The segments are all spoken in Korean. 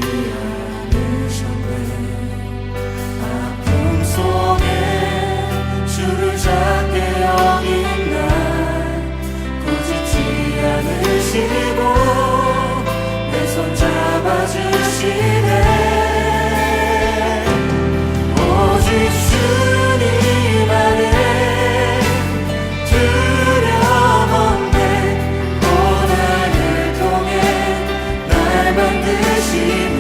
않으셨네. 아픔 속에 주를 작게 여긴 날 꾸짖지 않으시고 내 손 잡아주시네. 오직 주님 안에 두려움 없네. 고난을 통해 날 만드시는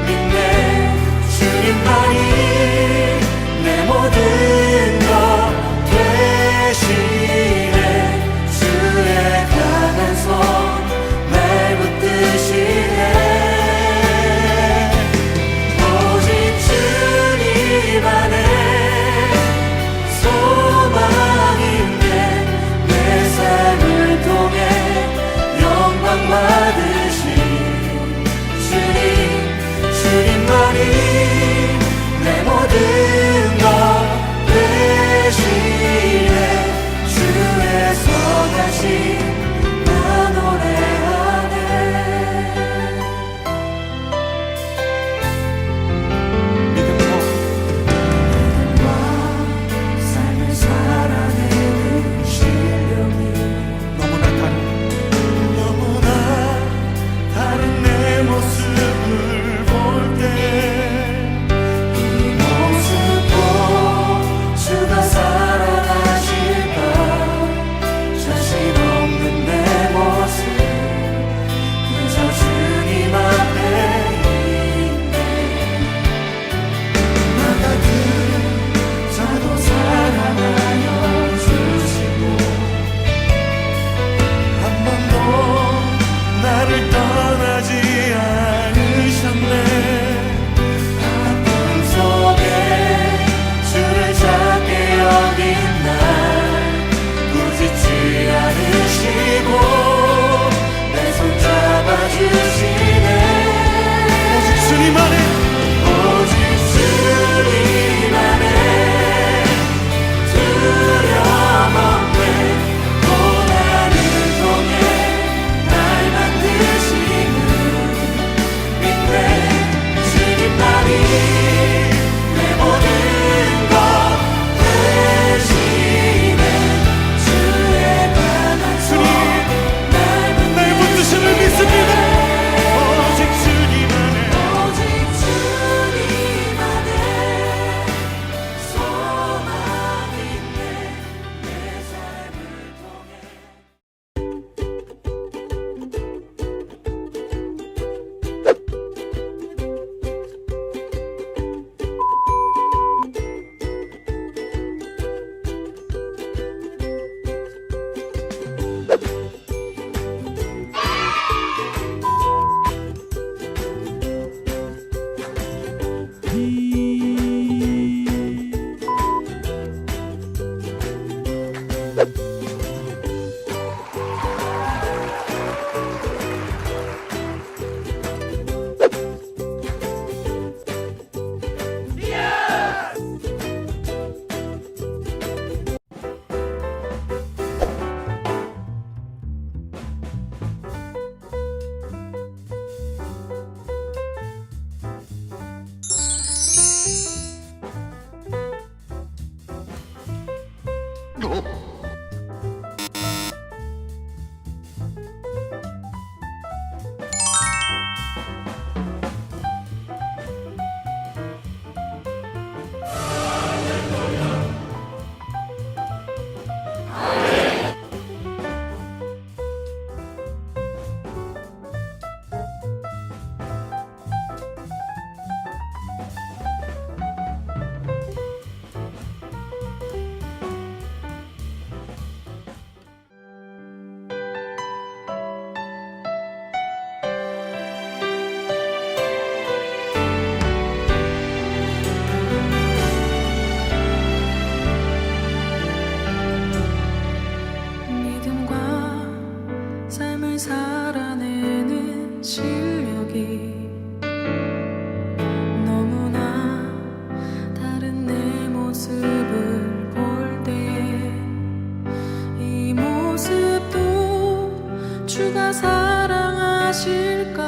믿네. 주님만이 내 모든 것 되시네. 주의 강한 손 날 붙드시네. 오직 주님 안에 소망인데 내 삶을 통해 영광 받으신 주님만이 내 모든 것 되시네. 주의 선하심 나 노래하네. 믿음과 삶을 살아내는 실력이 너무나 다른 내 모습을 볼 때 이 모습도 주가 사랑하실까. 자신 없는 내 모습 그저 주님 앞에 있네. 나 같은 자도 사랑하여 주시고 한 번도 나를 떠나지 않으셨네. 아픔 속에 주를 작게 여긴 날 꾸짖지 않으시고 내 손 잡아주시네. 오직 주님 안에 두려움 없네. 고난을 통해 날 만드시는 믿네. 주님만이 내 모든 것 되시네. 주의 강한 손 날 붙드심을 믿습니다. 오직 주님 안에 소망이 있네. 내 삶을 통해 주가 사랑하실까.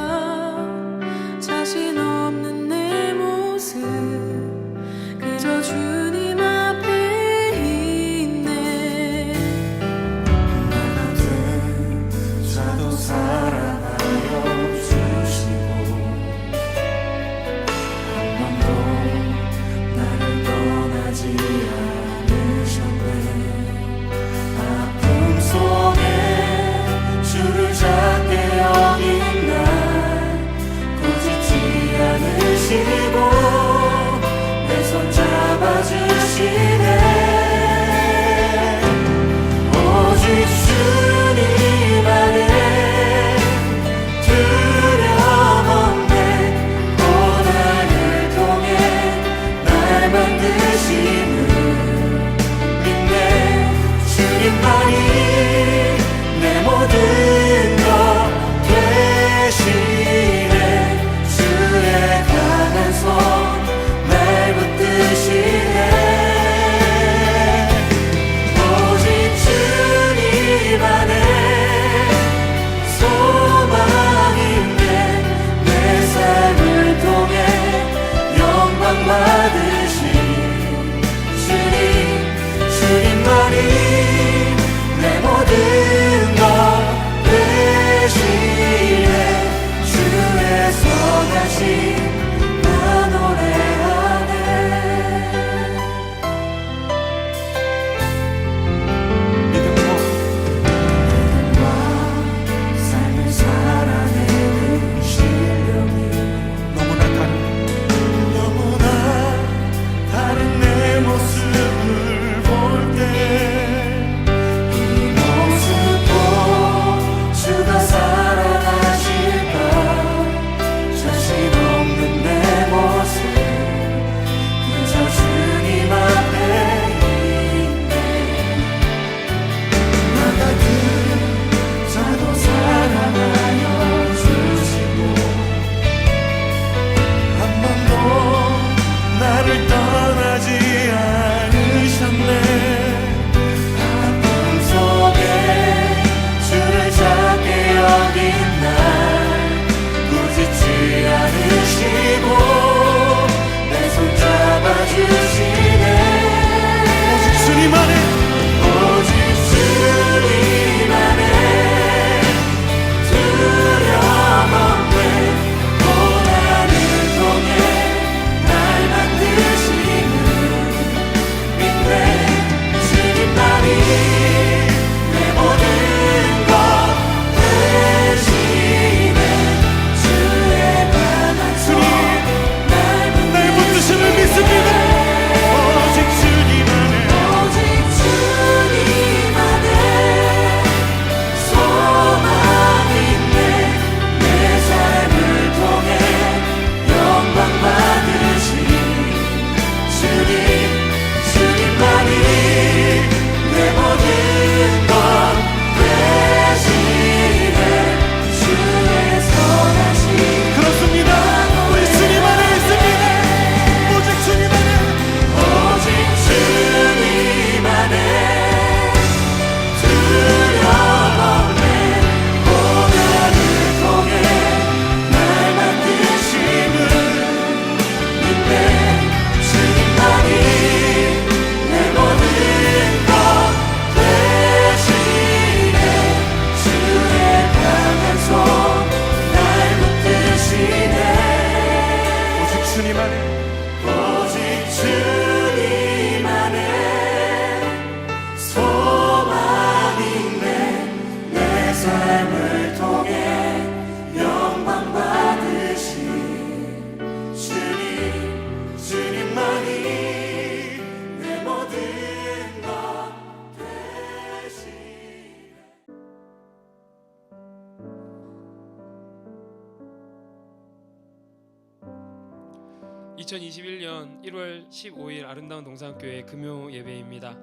2021년 1월 15일 아름다운 동산교회 금요 예배입니다.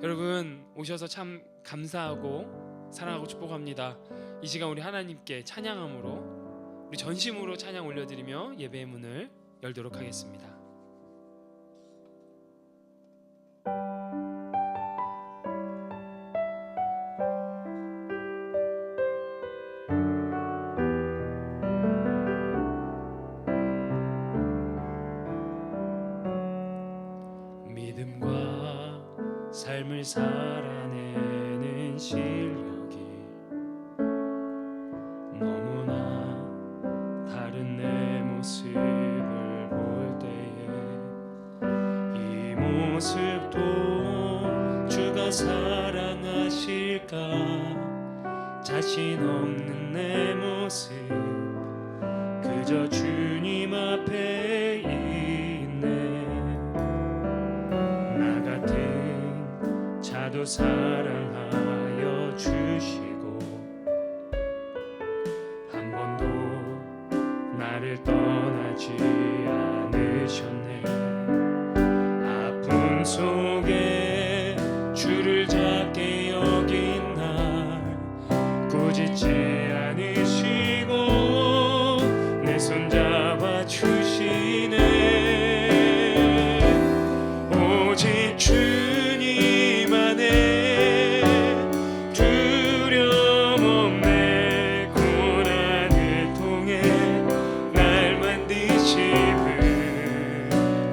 여러분 오셔서 참 감사하고 사랑하고 축복합니다. 이 시간 우리 하나님께 찬양함으로 우리 전심으로 찬양 올려드리며 예배의 문을 열도록 하겠습니다. 삶을 살아내는 실력이 너무나 다른 내 모습을 볼 때에 이 모습도 주가 사랑하실까 자신 없는 내 모습 그저 주님 앞에 있네. 나 같은 자도 사랑하여 주시고 한 번도 나를 떠나지 않으셨네. 아픔 속에 주를 작게 여긴 날 꾸짖지 않으시고 내 손 잡아 주시네. 오직 주님 안에 두려움 없네. 고난을 통해 날 만드심을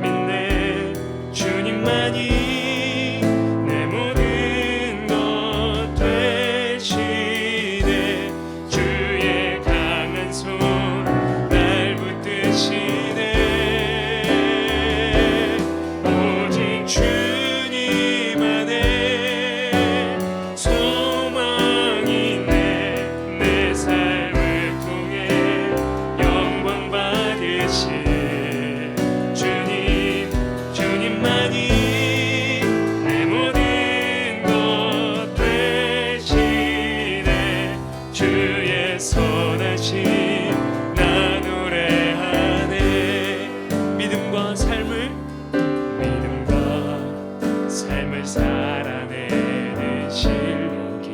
믿네. 주님만이 내 모든 것 되시네. 주의 강한 손 날 붙드시네. 오직 주님 안에 소망이 있네. 내 삶을 통해 영광 받으실 주님, 주님만이 내 모든 것 되시네. 주의 선하심 나 노래하네. 믿음과 삶을 살아내는 실력이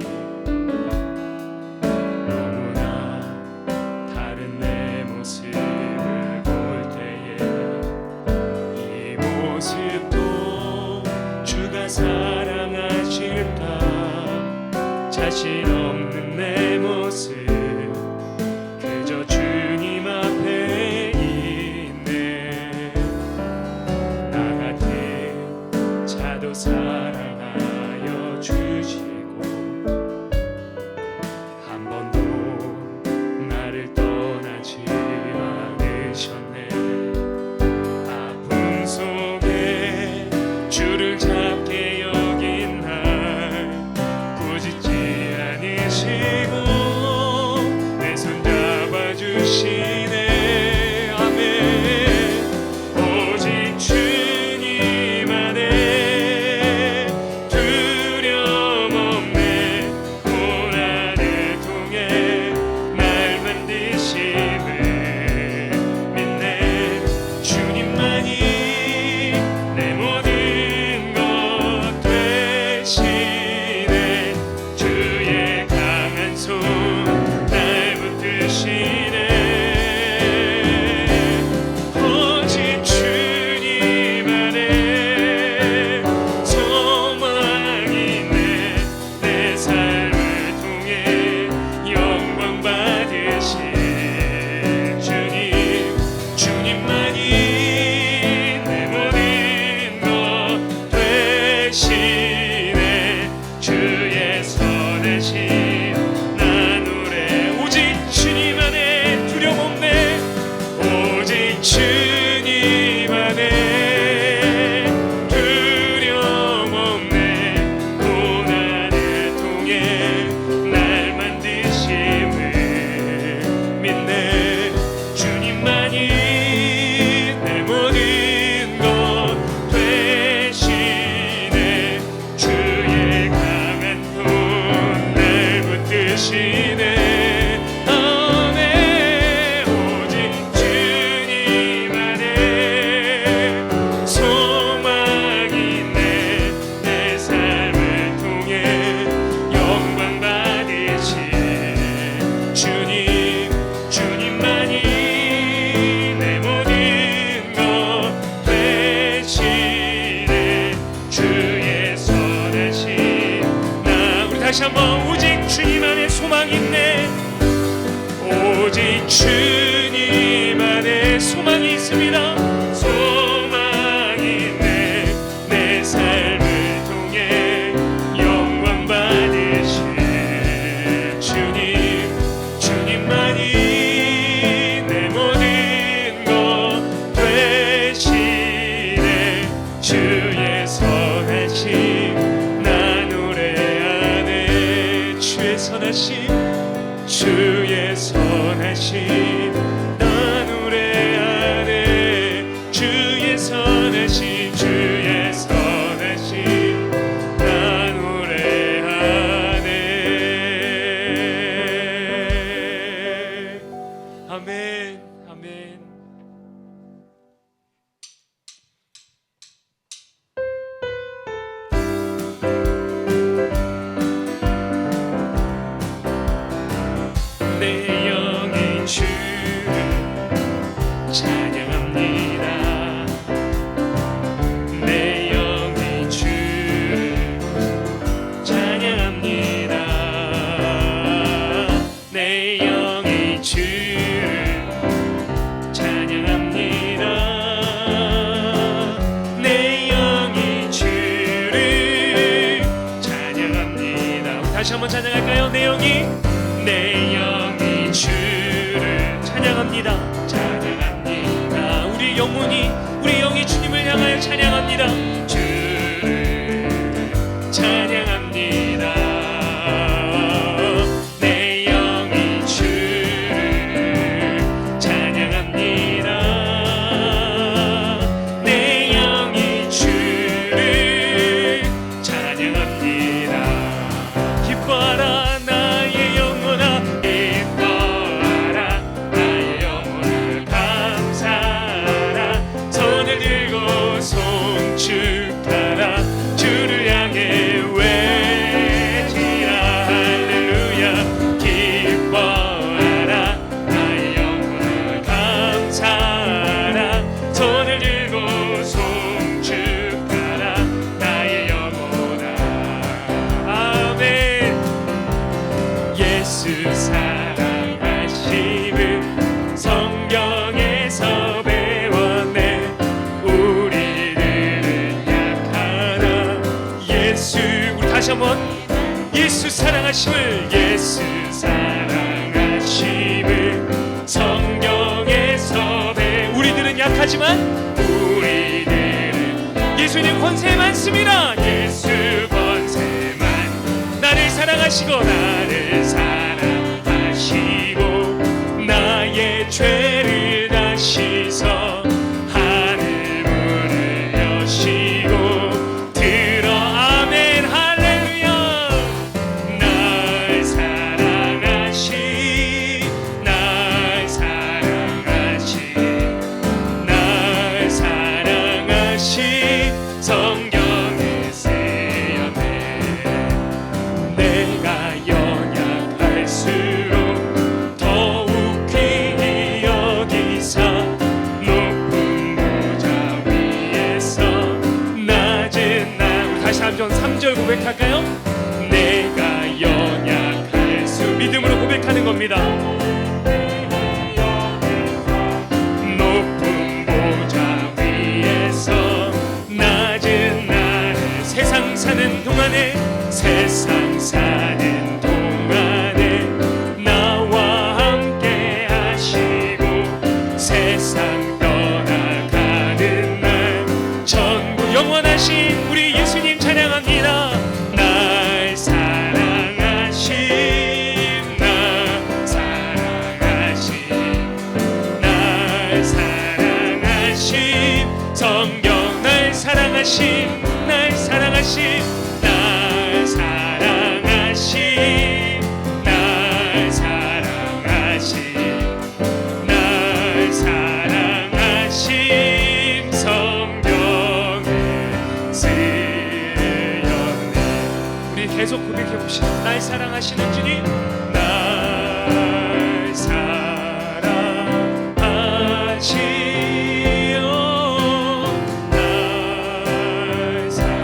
너무나 다른 내 모습을 볼 때에 이 모습도 주가 사랑하실까 자신 없는 내 모습 그저 주님 앞에 있네. 나 같은 자도 사랑하여 주시고 한 번도 나를 떠나지 않으셨네. 아픔 속에 주를 작게 여긴 날 꾸짖지 않으시고 내 손 잡아주시네. 아멘. 오직 주님 안에 두려움 없네. 고난을 통해 날 만드심을 믿네. 주님만이 내 모든 것 되시네. 주의 강한 손 날 붙드시네. 오직 주님 안에 소망이 있네. 내 삶을 통해 영광 받으실 주님, 주님만이 내 모든 것 되시네. 주의 선하심 나 노래. 오직 주님 안에 두려움 없네. 오직 주님 안에 두려움 없네. 고난을 통해 날 만드심을 믿네. 주님만이 내 모든 것 되시네. 주의 강한 손 날 붙드시네. 아멘. 오직 주님 안에 오직 주님 안에 소망이 있네. 오직 주님 안에 소망이 있습니다. 소망이 있네. 내 삶을 통해 영광 받으실 주님, 주님만이 내 모든 것 되시네. 주의 선하심 나 노래하네. 주의 선하심, 주의 선하심 나 노래하네. 주의 선하심, 주의 선하심 나 노래하네. 아멘, 아멘. 내 영이 주를 찬양합니다. 내 영이 주를 찬양합니다. 내 영이 주를 찬양합니다. 내 영이 주를 찬양합니다. 우리 다시 한번 찬양할까요? 내 영이 주를 찬양합니다. 찬양합니다. 우리 영혼이, 우리 영이 주님을 향하여 찬양합니다. 주를 찬양합니다. 내 영이 주를 찬양합니다. 내 영이 주를 찬양합니다. 기뻐하라 나의 영혼아, 기뻐하라 나의 영혼아, 감사하라. 손을 들고 송축하라. 주를 향해 외치라. 할렐루야. 기뻐하라 나의 영혼아, 감사하라. 손을 들고 송축하라. 나의 영혼아. 아멘. 예수 사랑하심을 성경에서 배웠네. 우리들은 약하나 예수, 우리 다시 한번 예수 사랑하심을, 예수 사랑하심을 성경에서 우리들은 약하지만 우리들은 예수님 권세 많습니다. 예수 권세만 나를 사랑하시고 나를 사랑하시고 나의 죄를 다 씻어 하늘 문을 여시고 들어. 아멘. 할렐루야. 날 사랑하시, 날 사랑하시, 날 사랑하시 성경에 쓰였네. 내가 연약할수록 더욱 귀히 여기사 높은 보좌 위에서 낮은 나. 우리 다시 한번 3절 고백할까요? 내가 연약할 수, 믿음으로 고백하는 겁니다. 높은 보좌 위에서 낮은 나를, 세상 사는 동안에, 세상 사는 동안에 나와 함께 하시고 세상 떠나가는 날 전부 영원하신 우리 예수님 찬양합니다. 날 사랑하심, 날 사랑하심, 날 사랑하심 성경. 날 사랑하심, 날 사랑하심, 날 사랑하심, 날 사랑하심, 날 사랑하심 성경에 쓰였네. 우리 계속 고백해 봅시다. 날 사랑하시는 주님, 날 사랑하시오, 날 사랑.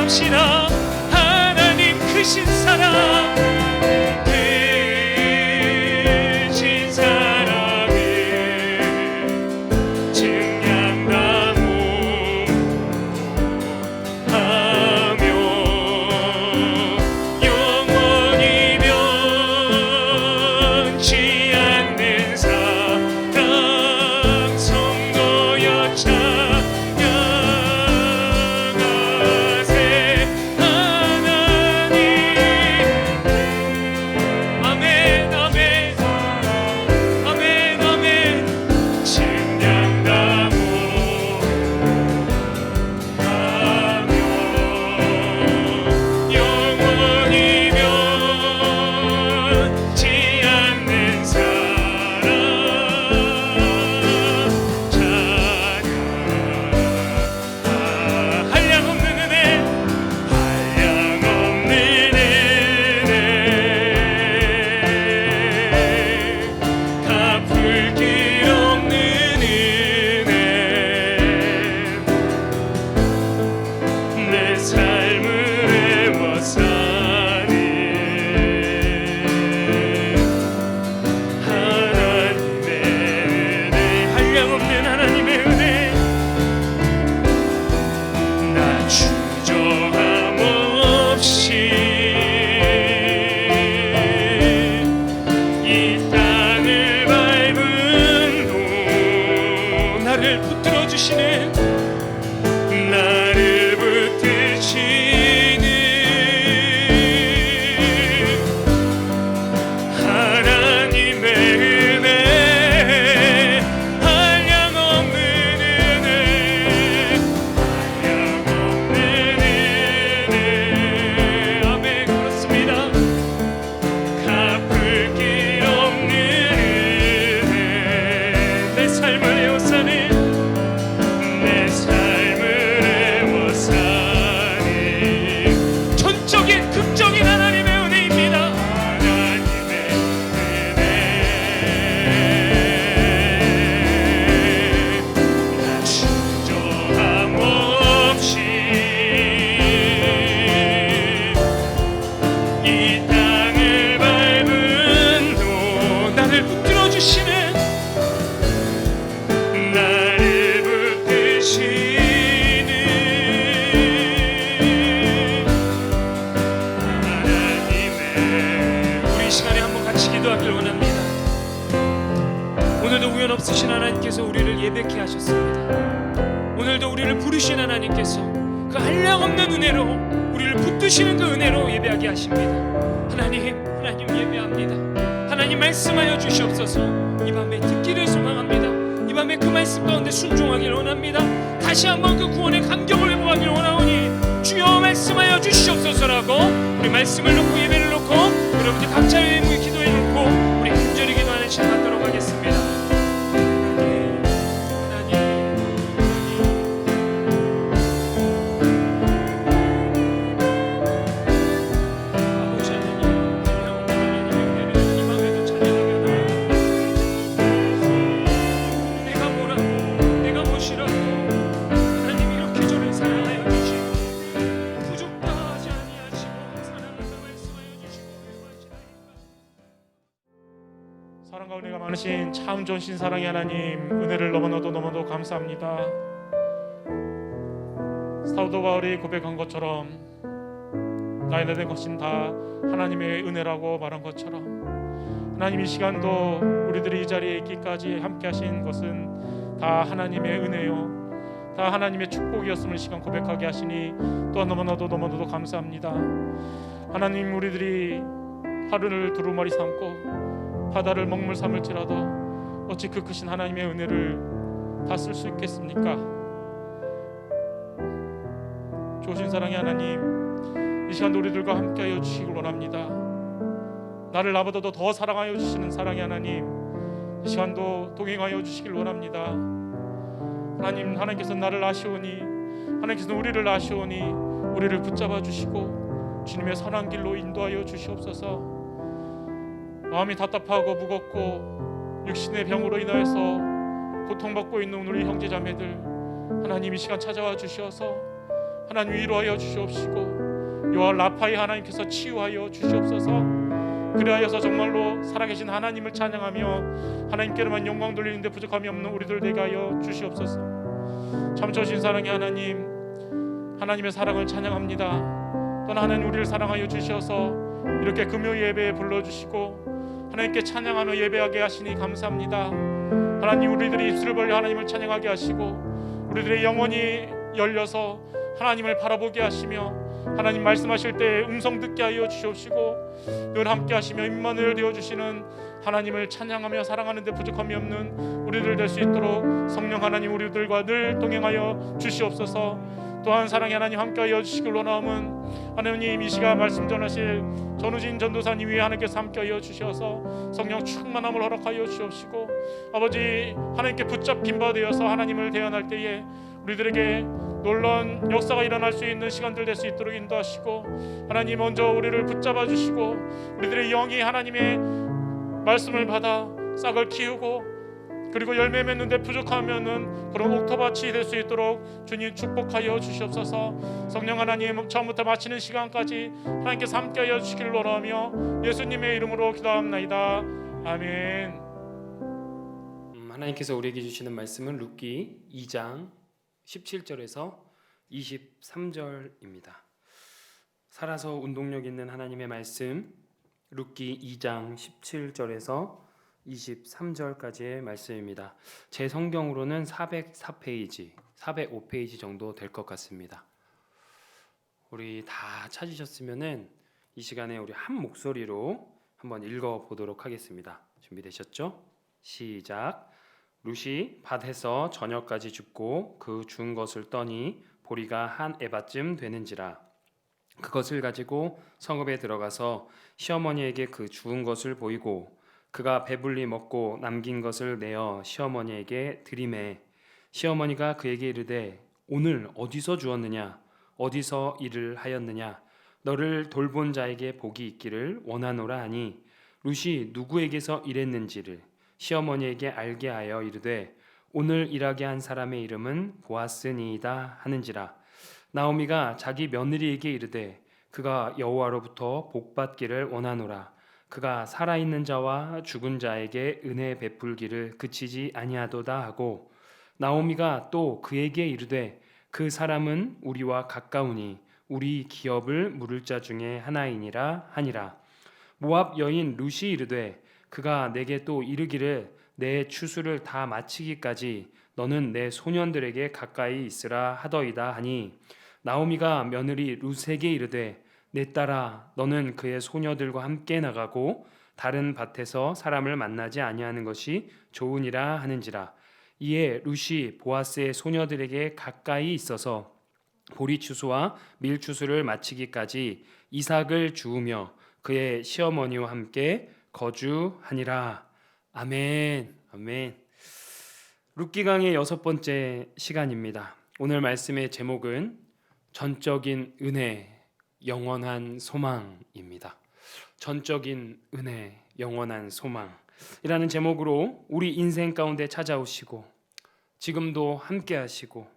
고백합시다. 하나님 크신 사랑, 크신 사랑을 증량나무 하며 영원히 변치 않는 사랑 성도여 찬양하세. 하나님 아멘 아멘 아멘 아멘. 증량나무 하며 영원히 변치 않는 사랑 찬양. 한량없는 은혜, 한량없는 은혜, 갚을 길 없는 은혜, 내 삶을 애워싸니 하나님의 은혜, 한량없는 하나님의 은혜. 나 주저함 없이 이 땅을 밟은 후 나를 붙들어 주시는, 나를 붙드시는 하나님의 은혜, 한량없는 은혜, 한량없는 은혜. 아멘. 그렇습니다. 갚을 길 없는 은혜, 내 삶을 에워싸는, 내 삶을 에워싸는 전적인 극적인 하나님의 은혜입니다. 하나님의 은혜, 나 주저함 없이 이 땅을 밟은 후 나를 붙들어 주시는, 나를 붙드시는 하나님의. 우리 이 시간에 한번 같이 기도하길 원합니다. 오늘도 우연 없으신 하나님께서 우리를 예배케 하셨습니다. 오늘도 우리를 부르신 하나님께서 그 한량없는 은혜로 우리를 붙드시는 그 은혜로 예배하게 하십니다. 하나님 예배합니다. 하나님 말씀하여 주시옵소서. 이 밤에 듣기를 소망합니다. 이 밤에 그 말씀 가운데 순종하길 원합니다. 다시 한번 그 구원의 감격을 회복하길 원하오니 주여 말씀하여 주시옵소서라고 우리 말씀을 놓고 예배를 놓고 여러분들 각자의 의무에 기도해 놓고 우리 간절히 기도하는 시간 갖도록 하겠습니다. 아버지 하나님, 한량없는 하나님의 은혜를 이 밤에도 찬양하며 나아갑니다. 내가 뭐라고 내가 무엇이라고 하나님 이렇게 저를 사랑하여 주시고 부족다 하지 아니하시고 사랑한다 말씀하여 주시고 회복하시나이까. 사랑과 은혜가 많으신 참 좋으신 사랑의 하나님, 은혜를 너무나도 감사합니다. 사도 바울이 고백한 것처럼 나의 된 것은 다 하나님의 은혜라고 말한 것처럼 하나님 이 시간도 우리들이 이 자리에 있기까지 함께 하신 것은 다 하나님의 은혜요, 다 하나님의 축복이었음을 시간 고백하게 하시니 또한 너무나도 감사합니다. 하나님, 우리들이 하루를 두루마리 삼고 바다를 먹물 삼을지라도 어찌 그 크신 하나님의 은혜를 다 쓸 수 있겠습니까? 좋으신 사랑의 하나님, 이 시간도 우리들과 함께하여 주시길 원합니다. 나를 나보다도 더 사랑하여 주시는 사랑의 하나님, 이 시간도 동행하여 주시길 원합니다. 하나님께서 나를 아시오니, 하나님께서 우리를 아시오니 우리를 붙잡아 주시고 주님의 선한 길로 인도하여 주시옵소서. 마음이 답답하고 무겁고 육신의 병으로 인하여서 고통받고 있는 우리 형제자매들, 하나님 이 시간 찾아와 주셔서 하나님 위로하여 주시옵시고 여호와 라파의 하나님께서 치유하여 주시옵소서. 그리하여서 정말로 살아계신 하나님을 찬양하며 하나님께로만 영광 돌리는데 부족함이 없는 우리들 되게 하여 주시옵소서. 참 좋으신 사랑의 하나님, 하나님의 사랑을 찬양합니다. 또한 하나님 우리를 사랑하여 주셔서 이렇게 금요 예배에 불러주시고 하나님께 찬양하며 예배하게 하시니 감사합니다. 하나님 우리들이 입술을 벌려 하나님을 찬양하게 하시고 우리들의 영혼이 열려서 하나님을 바라보게 하시며 하나님 말씀하실 때 음성 듣게 하여 주시옵시고 늘 함께 하시며 임마누엘 되어 주시는 하나님을 찬양하며 사랑하는 데 부족함이 없는 우리들 될 수 있도록 성령 하나님 우리들과 늘 동행하여 주시옵소서. 또한 사랑의 하나님 함께하여 주시길 원하오면 하나님 이 시간 말씀 전하실 전우진 전도사님 위에 하나님께서 함께하여 주셔서 성령 충만함을 허락하여 주옵시고 아버지 하나님께 붙잡힌 바 되어서 하나님을 대언할 때에 우리들에게 놀라운 역사가 일어날 수 있는 시간들 될 수 있도록 인도하시고 하나님 먼저 우리를 붙잡아 주시고 우리들의 영이 하나님의 말씀을 받아 싹을 키우고 그리고 열매 맺는데 부족하면은 그런 옥토밭이 될 수 있도록 주님 축복하여 주시옵소서. 성령 하나님 처음부터 마치는 시간까지 하나님께서 함께하여 주시기를 원하며 예수님의 이름으로 기도합나이다. 아멘. 하나님께서 우리에게 주시는 말씀은 룻기 2장 17절에서 23절입니다. 살아서 운동력 있는 하나님의 말씀 룻기 2장 17절에서 23절까지의 말씀입니다. 제 성경으로는 404페이지, 405페이지 정도 될 것 같습니다. 우리 다 찾으셨으면은 이 시간에 우리 한 목소리로 한번 읽어 보도록 하겠습니다. 준비되셨죠? 시작. 룻이 밭에서 저녁까지 줍고 그 준 것을 떠니 보리가 한 에바쯤 되는지라 그것을 가지고 성읍에 들어가서 시어머니에게 그 주운 것을 보이고 그가 배불리 먹고 남긴 것을 내어 시어머니에게 드리매 시어머니가 그에게 이르되 오늘 어디서 주었느냐 어디서 일을 하였느냐 너를 돌본 자에게 복이 있기를 원하노라 하니 룻이 누구에게서 일했는지를 시어머니에게 알게 하여 이르되 오늘 일하게 한 사람의 이름은 보아스니이다 하는지라 나오미가 자기 며느리에게 이르되 그가 여호와로부터 복받기를 원하노라 그가 살아있는 자와 죽은 자에게 은혜 베풀기를 그치지 아니하도다 하고 나오미가 또 그에게 이르되 그 사람은 우리와 가까우니 우리 기업을 물을 자 중에 하나이니라 하니라 모압 여인 룻이 이르되 그가 내게 또 이르기를 내 추수를 다 마치기까지 너는 내 소년들에게 가까이 있으라 하더이다 하니 나오미가 며느리 룻에게 이르되 내 딸아 너는 그의 소녀들과 함께 나가고 다른 밭에서 사람을 만나지 아니하는 것이 좋으니라 하는지라 이에 룻이 보아스의 소녀들에게 가까이 있어서 보리 추수와 밀 추수를 마치기까지 이삭을 주우며 그의 시어머니와 함께 거주하니라. 아멘. 아멘. 룻기 강의 6번째 시간입니다. 오늘 말씀의 제목은 전적인 은혜 영원한 소망입니다. 전적인 은혜, 영원한 소망이라는 제목으로 우리 인생 가운데 찾아오시고 지금도 함께 하시고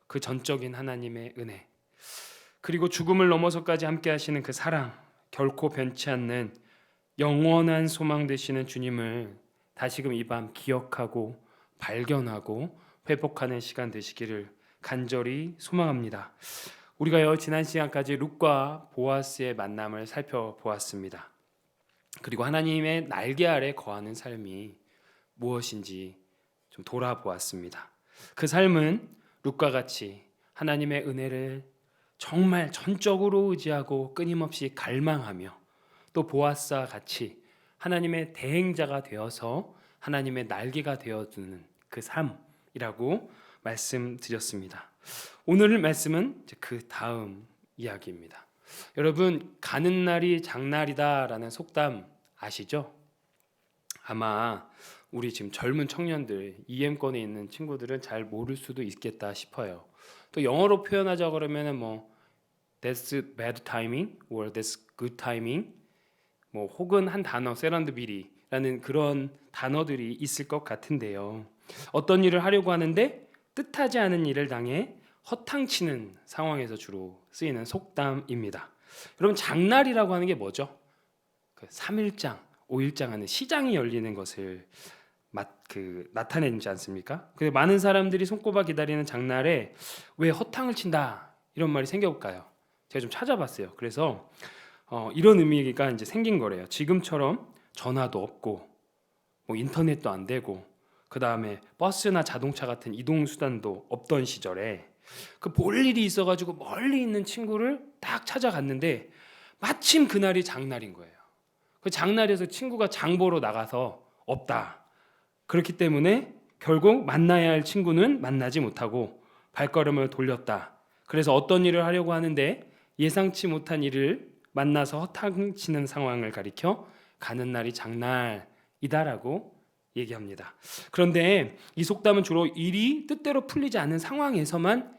그 전적인 하나님의 은혜 그리고 죽음을 넘어서까지 함께 하시는 그 사랑 결코 변치 않는 영원한 소망 되시는 주님을 다시금 이 밤 기억하고 발견하고 회복하는 시간 되시기를 간절히 소망합니다. 우리가요 지난 시간까지 룻과 보아스의 만남을 살펴보았습니다. 그리고 하나님의 날개 아래 거하는 삶이 무엇인지 좀 돌아보았습니다. 그 삶은 룻과 같이 하나님의 은혜를 정말 전적으로 의지하고 끊임없이 갈망하며 또 보아스와 같이 하나님의 대행자가 되어서 하나님의 날개가 되어주는 그 삶이라고 말씀드렸습니다. 오늘 말씀은 그 다음 이야기입니다. 여러분 가는 날이 장날이다라는 속담 아시죠? 아마 우리 지금 젊은 청년들 EM권에 있는 친구들은 잘 모를 수도 있겠다 싶어요. 또 영어로 표현하자 그러면은 뭐 that's bad timing or that's good timing 뭐 혹은 한 단어 세런드비리라는 그런 단어들이 있을 것 같은데요. 어떤 일을 하려고 하는데 뜻하지 않은 일을 당해 허탕치는 상황에서 주로 쓰이는 속담입니다. 여러분 장날이라고 하는 게 뭐죠? 그 3일장, 5일장 하는 시장이 열리는 것을 나타내지 않습니까? 근데 많은 사람들이 손꼽아 기다리는 장날에 왜 허탕을 친다 이런 말이 생겨볼까요? 제가 좀 찾아봤어요. 그래서 이런 의미가 이제 생긴 거래요. 지금처럼 전화도 없고 뭐 인터넷도 안 되고 그 다음에 버스나 자동차 같은 이동 수단도 없던 시절에 그 볼 일이 있어가지고 멀리 있는 친구를 딱 찾아갔는데 마침 그날이 장날인 거예요. 그 장날에서 친구가 장 보러 나가서 없다. 그렇기 때문에 결국 만나야 할 친구는 만나지 못하고 발걸음을 돌렸다. 그래서 어떤 일을 하려고 하는데 예상치 못한 일을 만나서 허탕치는 상황을 가리켜 가는 날이 장날이다라고 얘기합니다. 그런데 이 속담은 주로 일이 뜻대로 풀리지 않는 상황에서만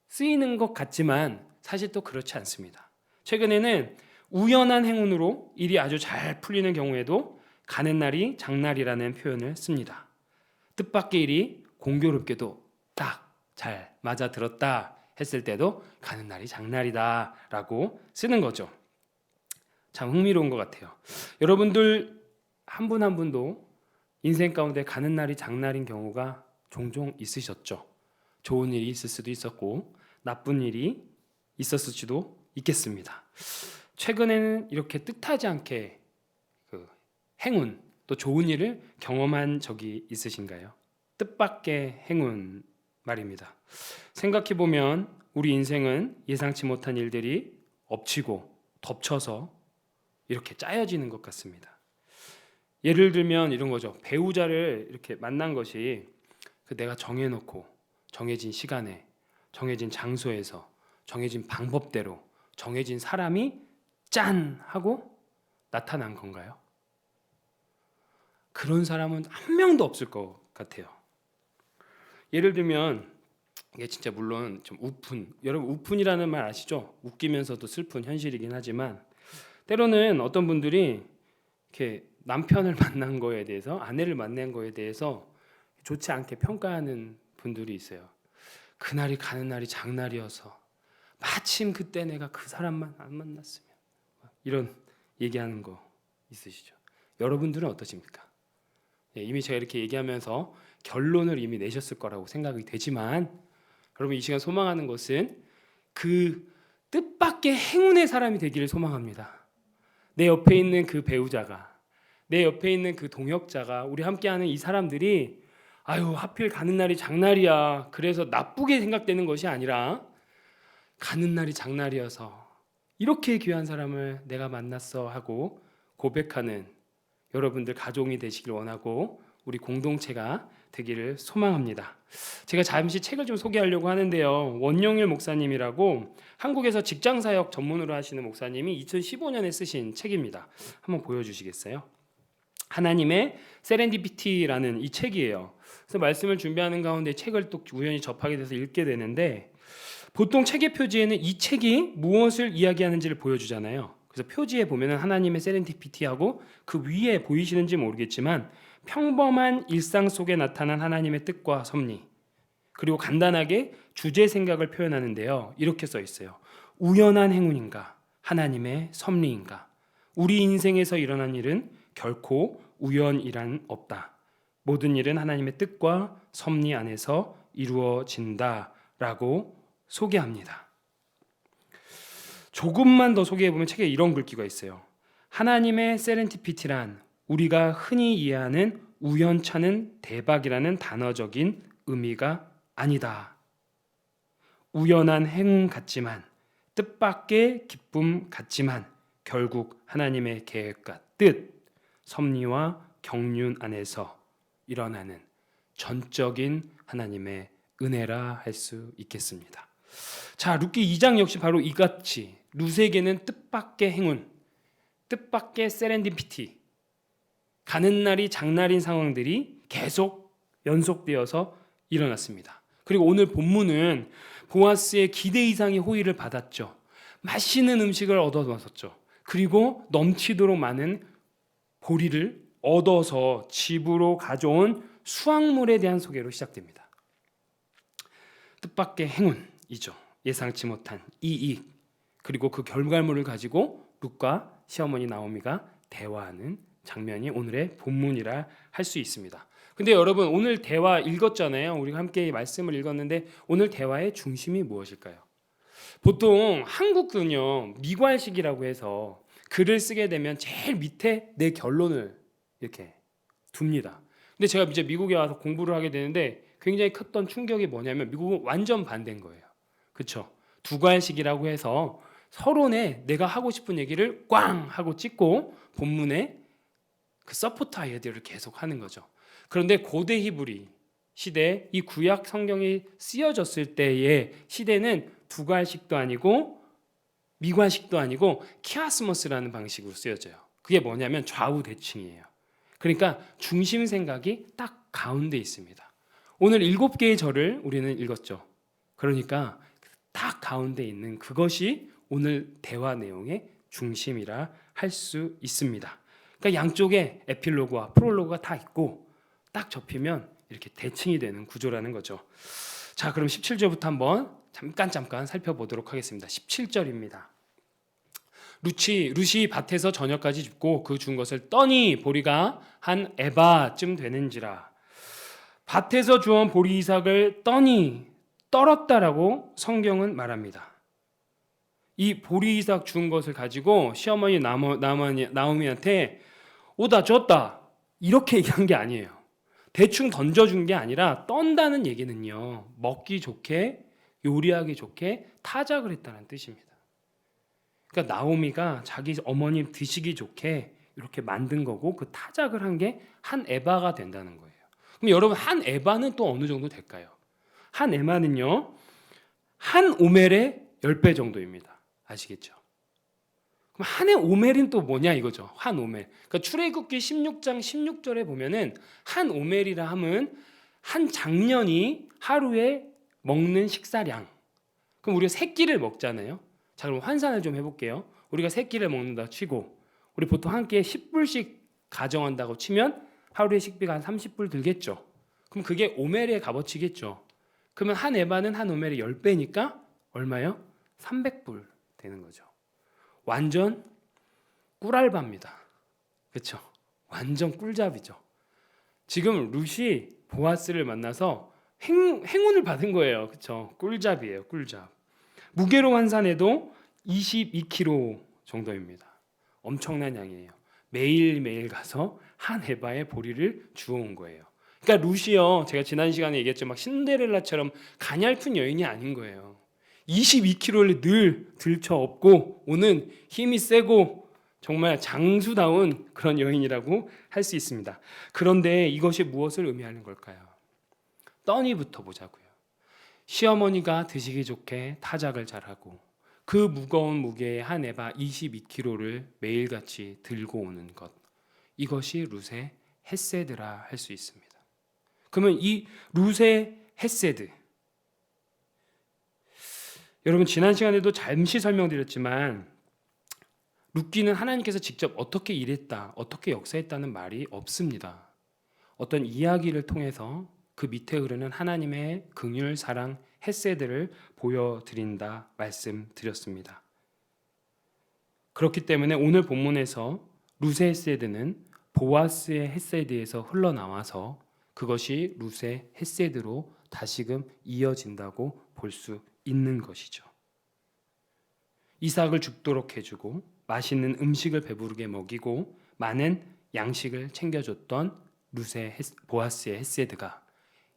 쓰이는 것 같지만 사실 또 그렇지 않습니다. 최근에는 우연한 행운으로 일이 아주 잘 풀리는 경우에도 가는 날이 장날이라는 표현을 씁니다. 뜻밖의 일이 공교롭게도 딱 잘 맞아들었다 했을 때도 가는 날이 장날이다라고 쓰는 거죠. 참 흥미로운 것 같아요. 여러분들 한 분 한 분도 인생 가운데 가는 날이 장날인 경우가 종종 있으셨죠. 좋은 일이 있을 수도 있었고 나쁜 일이 있었을지도 있겠습니다. 최근에는 이렇게 뜻하지 않게 그 행운 또 좋은 일을 경험한 적이 있으신가요? 뜻밖의 행운 말입니다. 생각해 보면 우리 인생은 예상치 못한 일들이 엎치고 덮쳐서 이렇게 짜여지는 것 같습니다. 예를 들면 이런 거죠. 배우자를 이렇게 만난 것이 내가 정해놓고 정해진 시간에 정해진 장소에서 정해진 방법대로 정해진 사람이 짠 하고 나타난 건가요? 그런 사람은 한 명도 없을 것 같아요. 예를 들면 이게 진짜 물론 좀 여러분 우푼이라는 말 아시죠? 웃기면서도 슬픈 현실이긴 하지만 때로는 어떤 분들이 이렇게 남편을 만난 거에 대해서 아내를 만난 거에 대해서 좋지 않게 평가하는 분들이 있어요. 그날이 가는 날이 장날이어서 마침 그때 내가 그 사람만 안 만났으면 이런 얘기하는 거 있으시죠? 여러분들은 어떠십니까? 이미 제가 이렇게 얘기하면서 결론을 이미 내셨을 거라고 생각이 되지만 여러분 이 시간 소망하는 것은 그 뜻밖의 행운의 사람이 되기를 소망합니다. 내 옆에 있는 그 배우자가 내 옆에 있는 그 동역자가 우리 함께하는 이 사람들이 아유 하필 가는 날이 장날이야 그래서 나쁘게 생각되는 것이 아니라 가는 날이 장날이어서 이렇게 귀한 사람을 내가 만났어 하고 고백하는 여러분들 가족이 되시길 원하고 우리 공동체가 되기를 소망합니다. 제가 잠시 책을 좀 소개하려고 하는데요. 원영일 목사님이라고 한국에서 직장사역 전문으로 하시는 목사님이 2015년에 쓰신 책입니다. 한번 보여주시겠어요? 하나님의 세렌디피티라는 이 책이에요. 그래서 말씀을 준비하는 가운데 책을 또 우연히 접하게 돼서 읽게 되는데 보통 책의 표지에는 이 책이 무엇을 이야기하는지를 보여주잖아요. 그래서 표지에 보면은 하나님의 세렌디피티하고 그 위에 보이시는지 모르겠지만 평범한 일상 속에 나타난 하나님의 뜻과 섭리 그리고 간단하게 주제 생각을 표현하는데요. 이렇게 써 있어요. 우연한 행운인가 하나님의 섭리인가 우리 인생에서 일어난 일은 결코 우연이란 없다. 모든 일은 하나님의 뜻과 섭리 안에서 이루어진다라고 소개합니다. 조금만 더 소개해보면 책에 이런 글귀가 있어요. 하나님의 세렌디피티란 우리가 흔히 이해하는 우연찮은 대박이라는 단어적인 의미가 아니다. 우연한 행운 같지만 뜻밖의 기쁨 같지만 결국 하나님의 계획과 뜻, 섭리와 경륜 안에서 일어나는 전적인 하나님의 은혜라 할 수 있겠습니다. 자, 룻기 2장 역시 바로 이같이 룻에게는 뜻밖의 행운, 뜻밖의 세렌디피티, 가는 날이 장날인 상황들이 계속 연속되어서 일어났습니다. 그리고 오늘 본문은 보아스의 기대 이상의 호의를 받았죠. 맛있는 음식을 얻어왔었죠. 그리고 넘치도록 많은 보리를 얻어서 집으로 가져온 수확물에 대한 소개로 시작됩니다. 뜻밖의 행운, 이죠. 예상치 못한 이익, 그리고 그 결과물을 가지고 룻과 시어머니 나오미가 대화하는 장면이 오늘의 본문이라 할 수 있습니다. 근데 여러분, 오늘 대화 읽었잖아요. 우리가 함께 말씀을 읽었는데 오늘 대화의 중심이 무엇일까요? 보통 한국은요, 미괄식이라고 해서 글을 쓰게 되면 제일 밑에 내 결론을 이렇게 둡니다. 근데 제가 이제 미국에 와서 공부를 하게 되는데 굉장히 컸던 충격이 뭐냐면 미국은 완전 반대인 거예요. 그렇죠? 두괄식이라고 해서 서론에 내가 하고 싶은 얘기를 꽝 하고 찍고 본문에 그 서포트 아이디어를 계속 하는 거죠. 그런데 고대 히브리 시대, 이 구약 성경이 쓰여졌을 때의 시대는 두괄식도 아니고 미괄식도 아니고 키아스모스라는 방식으로 쓰여져요. 그게 뭐냐면 좌우 대칭이에요. 그러니까 중심 생각이 딱 가운데 있습니다. 오늘 7개의 절을 우리는 읽었죠. 그러니까 딱 가운데 있는 그것이 오늘 대화 내용의 중심이라 할 수 있습니다. 그러니까 양쪽에 에필로그와 프롤로그가 다 있고 딱 접히면 이렇게 대칭이 되는 구조라는 거죠. 자, 그럼 17절부터 한번 잠깐 살펴보도록 하겠습니다. 17절입니다. 룻이 밭에서 저녁까지 줍고 그 준 것을 떠니 보리가 한 에바쯤 되는지라. 밭에서 주온 보리 이삭을 떠니 떨었다라고 성경은 말합니다. 이 보리 이삭 준 것을 가지고 시어머니 나오미한테 오다 줬다 이렇게 얘기한 게 아니에요. 대충 던져준 게 아니라 떤다는 얘기는요, 먹기 좋게 요리하기 좋게 타작을 했다는 뜻입니다. 그러니까 나오미가 자기 어머님 드시기 좋게 이렇게 만든 거고 그 타작을 한 게 한 에바가 된다는 거예요. 그럼 여러분, 한 에바는 또 어느 정도 될까요? 한 에바는요, 한 오멜의 10배 정도입니다. 아시겠죠? 그럼 한의 오멜은 또 뭐냐 이거죠. 한 오멜. 그러니까 출애굽기 16장 16절에 보면은 한 오멜이라 함은 한 장년이 하루에 먹는 식사량. 그럼 우리가 세 끼를 먹잖아요. 자, 그럼 환산을 좀 해볼게요. 우리가 세 끼를 먹는다 치고 우리 보통 한 끼에 10불씩 가정한다고 치면 하루에 식비가 한 30불 들겠죠. 그럼 그게 오멜의 값어치겠죠. 그러면 한 에바는 한 오멜의 10배니까 얼마요? 300불 되는 거죠. 완전 꿀알바입니다. 그렇죠? 완전 꿀잡이죠. 지금 룻이 보아스를 만나서 행운을 받은 거예요. 그렇죠? 꿀잡이에요. 꿀잡. 무게로 환산해도 22kg 정도입니다. 엄청난 양이에요. 매일매일 가서 한 에바의 보리를 주워온 거예요. 그러니까 룻이요, 제가 지난 시간에 얘기했죠. 막 신데렐라처럼 가냘픈 여인이 아닌 거예요. 22kg를 늘 들쳐업고 오는 힘이 세고 정말 장수다운 그런 여인이라고 할 수 있습니다. 그런데 이것이 무엇을 의미하는 걸까요? 떠니부터 보자고요. 시어머니가 드시기 좋게 타작을 잘하고 그 무거운 무게의 한 에바 22kg를 매일같이 들고 오는 것, 이것이 룻의 헤세드라 할 수 있습니다. 그러면 이 룻의 헤세드, 여러분 지난 시간에도 잠시 설명드렸지만 룻기는 하나님께서 직접 어떻게 일했다, 어떻게 역사했다는 말이 없습니다. 어떤 이야기를 통해서 그 밑에 흐르는 하나님의 긍휼, 사랑, 헤세드를 보여드린다 말씀드렸습니다. 그렇기 때문에 오늘 본문에서 룻의 헤세드는 보아스의 헤세드에서 흘러나와서 그것이 룻의 헤세드로 다시금 이어진다고 볼 수 있는 것이죠. 이삭을 죽도록 해주고 맛있는 음식을 배부르게 먹이고 많은 양식을 챙겨줬던 보아스의 헤세드가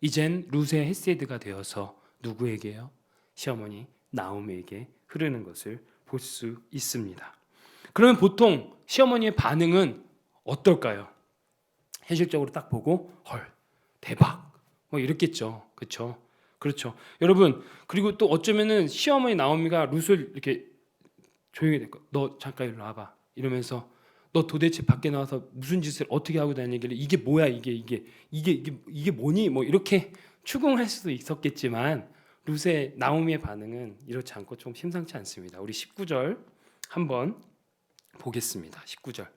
이젠 룻의 헤세드가 되어서 누구에게요? 시어머니 나오미에게 흐르는 것을 볼 수 있습니다. 그러면 보통 시어머니의 반응은 어떨까요? 현실적으로 딱 보고 헐, 대박 뭐 이랬겠죠. 그렇죠? 그렇죠. 여러분, 그리고 또 어쩌면은 시어머니 나오미가 룻을 이렇게 조용히 될거, 너 잠깐 일로 와봐 이러면서 너 도대체 밖에 나와서 무슨 짓을 어떻게 하고 다니길래 이게 뭐야 이게 뭐니 뭐 이렇게 추궁할 수도 있었겠지만 룻의 나오미의 반응은 이렇지 않고 좀 심상치 않습니다. 우리 19절 한번 보겠습니다. 19절.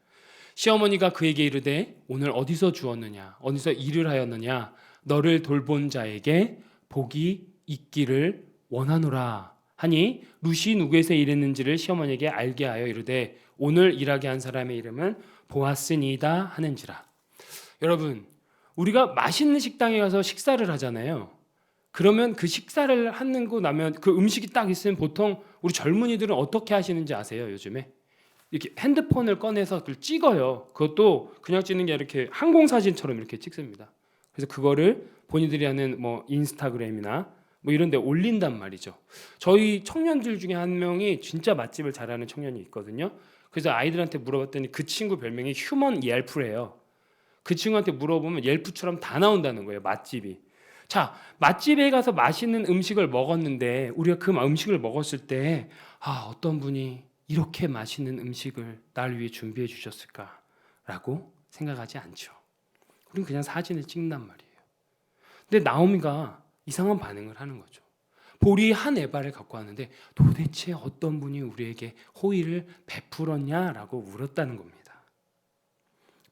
시어머니가 그에게 이르되 오늘 어디서 주었느냐 어디서 일을 하였느냐 너를 돌본 자에게 복이 있기를 원하노라 하니 룻이 누구에서 일했는지를 시어머니에게 알게 하여 이르되 오늘 일하게 한 사람의 이름은 보아스니이다 하는지라. 여러분, 우리가 맛있는 식당에 가서 식사를 하잖아요. 그러면 그 식사를 하고 나면 그 음식이 딱 있으면 보통 우리 젊은이들은 어떻게 하시는지 아세요? 요즘에 이렇게 핸드폰을 꺼내서 그걸 찍어요. 그것도 그냥 찍는 게 이렇게 항공사진처럼 이렇게 찍습니다. 그래서 그거를 본인들이 하는 뭐 인스타그램이나 뭐 이런 데 올린단 말이죠. 저희 청년들 중에 한 명이 진짜 맛집을 잘하는 청년이 있거든요. 그래서 아이들한테 물어봤더니 그 친구 별명이 휴먼 옐프래요. 그 친구한테 물어보면 옐프처럼 다 나온다는 거예요, 맛집이. 자, 맛집에 가서 맛있는 음식을 먹었는데 우리가 그 음식을 먹었을 때 어떤 분이 이렇게 맛있는 음식을 날 위해 준비해 주셨을까라고 생각하지 않죠. 우리는 그냥 사진을 찍는단 말이에요. 근데 나오미가 이상한 반응을 하는 거죠. 보리 한 에바를 갖고 왔는데 도대체 어떤 분이 우리에게 호의를 베풀었냐라고 물었다는 겁니다.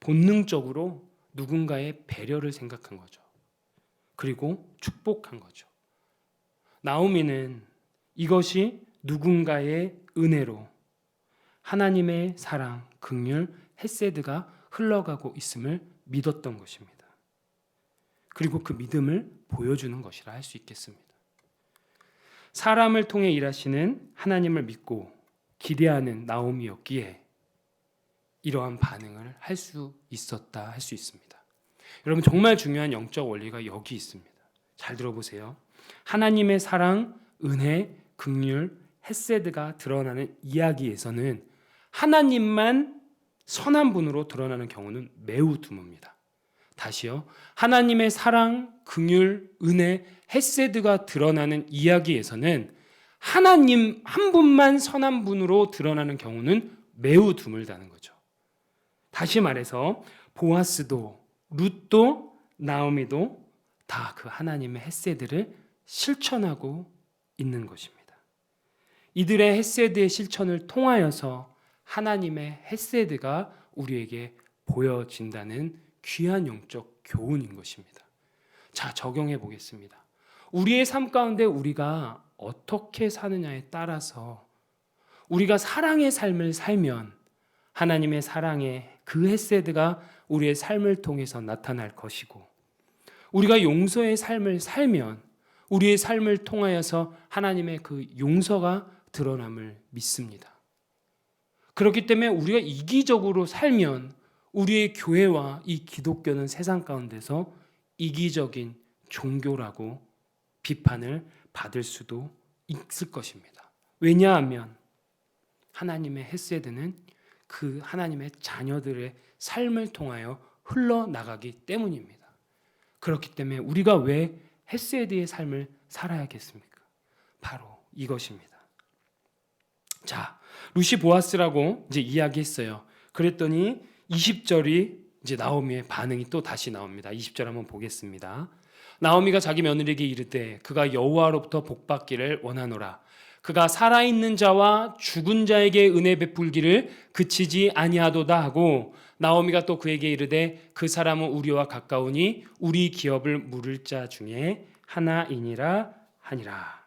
본능적으로 누군가의 배려를 생각한 거죠. 그리고 축복한 거죠. 나오미는 이것이 누군가의 은혜로 하나님의 사랑, 긍휼, 헤세드가 흘러가고 있음을 믿었던 것입니다. 그리고 그 믿음을 보여주는 것이라 할 수 있겠습니다. 사람을 통해 일하시는 하나님을 믿고 기대하는 나오미였기에 이러한 반응을 할 수 있었다 할 수 있습니다. 여러분, 정말 중요한 영적 원리가 여기 있습니다. 잘 들어보세요. 하나님의 사랑, 은혜, 긍휼, 헤세드가 드러나는 이야기에서는 하나님만 선한 분으로 드러나는 경우는 매우 드뭅니다. 다시요. 하나님의 사랑, 긍휼, 은혜, 헤세드가 드러나는 이야기에서는 하나님 한 분만 선한 분으로 드러나는 경우는 매우 드물다는 거죠. 다시 말해서 보아스도 룻도 나오미도 다 그 하나님의 헤세드를 실천하고 있는 것입니다. 이들의 헤세드의 실천을 통하여서 하나님의 헤세드가 우리에게 보여진다는 귀한 영적 교훈인 것입니다. 자, 적용해 보겠습니다. 우리의 삶 가운데 우리가 어떻게 사느냐에 따라서 우리가 사랑의 삶을 살면 하나님의 사랑의 그 헤세드가 우리의 삶을 통해서 나타날 것이고, 우리가 용서의 삶을 살면 우리의 삶을 통하여서 하나님의 그 용서가 드러남을 믿습니다. 그렇기 때문에 우리가 이기적으로 살면 우리의 교회와 이 기독교는 세상 가운데서 이기적인 종교라고 비판을 받을 수도 있을 것입니다. 왜냐하면 하나님의 헤세드는 그 하나님의 자녀들의 삶을 통하여 흘러나가기 때문입니다. 그렇기 때문에 우리가 왜 헤세드의 삶을 살아야겠습니까? 바로 이것입니다. 자, 룻이 보아스라고 이제 이야기했어요. 그랬더니 20절이 이제 나오미의 반응이 또 다시 나옵니다. 20절 한번 보겠습니다. 나오미가 자기 며느리에게 이르되 그가 여호와로부터 복받기를 원하노라. 그가 살아있는 자와 죽은 자에게 은혜 베풀기를 그치지 아니하도다 하고, 나오미가 또 그에게 이르되 그 사람은 우리와 가까우니 우리 기업을 물을 자 중에 하나이니라 하니라.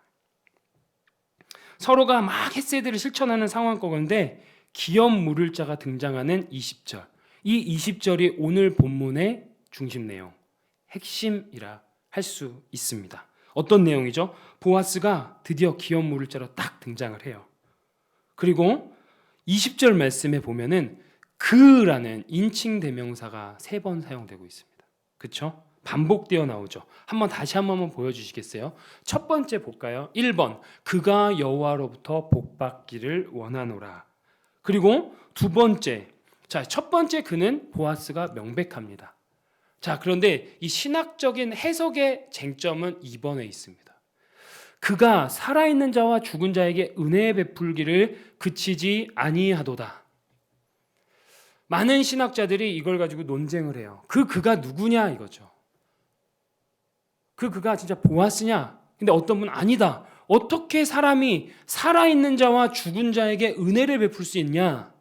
서로가 막 헤세드를 실천하는 상황 거건데 기업 물을 자가 등장하는 20절. 이 20절이 오늘 본문의 중심 내용, 핵심이라 할 수 있습니다. 어떤 내용이죠? 보아스가 드디어 기업 물을 자로 딱 등장을 해요. 그리고 20절 말씀에 보면은 그라는 인칭 대명사가 3번 사용되고 있습니다. 그렇죠? 반복되어 나오죠. 다시 한 번만 보여주시겠어요? 첫 번째 볼까요? 1번, 그가 여호와로부터 복받기를 원하노라. 그리고 두 번째, 자, 첫 번째 그는 보아스가 명백합니다. 자, 그런데 이 신학적인 해석의 쟁점은 2번에 있습니다. 그가 살아있는 자와 죽은 자에게 은혜 베풀기를 그치지 아니하도다. 많은 신학자들이 이걸 가지고 논쟁을 해요. 그가 누구냐 이거죠. 그가 진짜 보아스냐? 근데 어떤 분은 아니다. 어떻게 사람이 살아있는 자와 죽은 자에게 은혜를 베풀 수 있냐?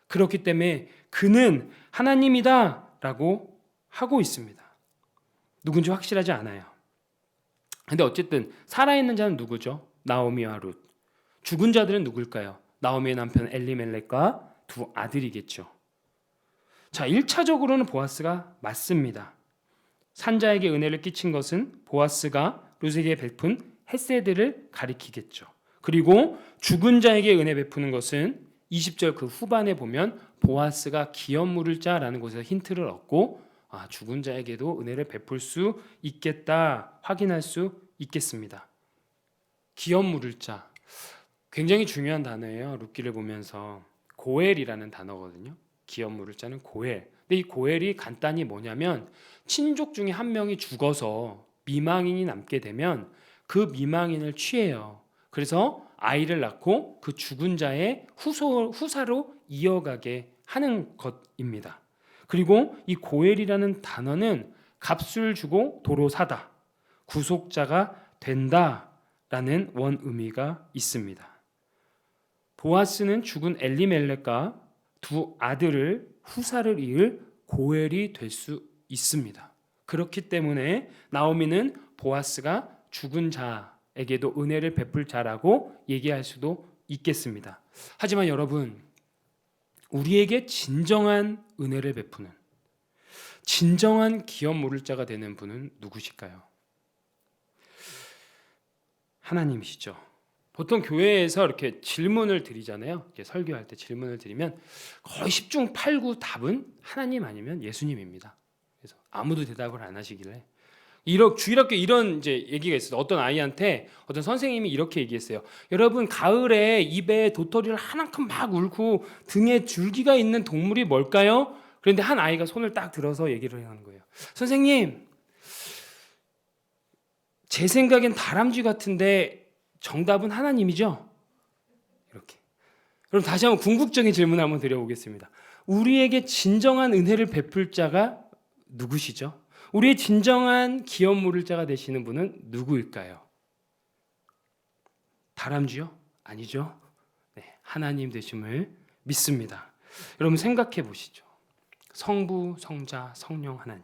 그렇기 때문에 그는 하나님이다 라고 하고 있습니다. 누군지 확실하지 않아요. 근데 어쨌든 살아있는 자는 누구죠? 나오미와 룻. 죽은 자들은 누굴까요? 나오미의 남편 엘리멜렉과 두 아들이겠죠. 자, 1차적으로는 보아스가 맞습니다. 산자에게 은혜를 끼친 것은 보아스가 룻에게 베푼 헤세드를 가리키겠죠. 그리고 죽은 자에게 은혜 베푸는 것은 20절 그 후반에 보면 보아스가 기업 물을 자라는 곳에서 힌트를 얻고 죽은 자에게도 은혜를 베풀 수 있겠다 확인할 수 있겠습니다. 기업 물을 자 굉장히 중요한 단어예요. 룻기를 보면서 고엘이라는 단어거든요. 기업 물을 자는 고엘. 근데 이 고엘이 간단히 뭐냐면 친족 중에 한 명이 죽어서 미망인이 남게 되면 그 미망인을 취해요. 그래서 아이를 낳고 그 죽은 자의 후사로 이어가게 하는 것입니다. 그리고 이 고엘이라는 단어는 값을 주고 도로 사다, 구속자가 된다라는 원 의미가 있습니다. 보아스는 죽은 엘리멜렉과 두 아들을 후사를 이을 고엘이 될 수 있습니다. 그렇기 때문에 나오미는 보아스가 죽은 자에게도 은혜를 베풀 자라고 얘기할 수도 있겠습니다. 하지만 여러분, 우리에게 진정한 은혜를 베푸는 진정한 기업 모를 자가 되는 분은 누구실까요? 하나님이시죠. 보통 교회에서 이렇게 질문을 드리잖아요. 이렇게 설교할 때 질문을 드리면 거의 10중 8구 답은 하나님 아니면 예수님입니다. 그래서 아무도 대답을 안 하시길래 주일학교 이런 이제 얘기가 있어요. 어떤 아이한테 어떤 선생님이 이렇게 얘기했어요. 여러분, 가을에 입에 도토리를 하나큼 막 울고 등에 줄기가 있는 동물이 뭘까요? 그런데 한 아이가 손을 딱 들어서 얘기를 하는 거예요. 선생님, 제 생각엔 다람쥐 같은데 정답은 하나님이죠? 이렇게. 그럼 다시 한번 궁극적인 질문을 한번 드려보겠습니다. 우리에게 진정한 은혜를 베풀 자가 누구시죠? 우리의 진정한 기업 물을 자가 되시는 분은 누구일까요? 다람쥐요? 아니죠. 네, 하나님 되심을 믿습니다. 여러분 생각해 보시죠. 성부, 성자, 성령 하나님.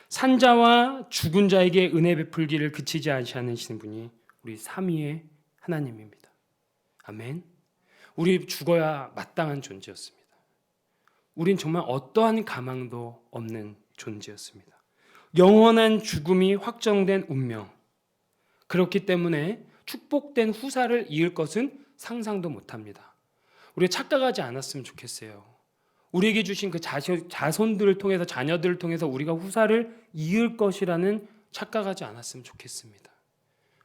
산자와 죽은 자에게 은혜 베풀기를 그치지 않으시는 분이 우리 삼위의 하나님입니다. 아멘. 우리 죽어야 마땅한 존재였습니다. 우린 정말 어떠한 가망도 없는 존재였습니다. 영원한 죽음이 확정된 운명. 그렇기 때문에 축복된 후사를 이을 것은 상상도 못합니다. 우리가 착각하지 않았으면 좋겠어요. 우리에게 주신 그 자손들을 통해서, 자녀들을 통해서 우리가 후사를 이을 것이라는 착각하지 않았으면 좋겠습니다.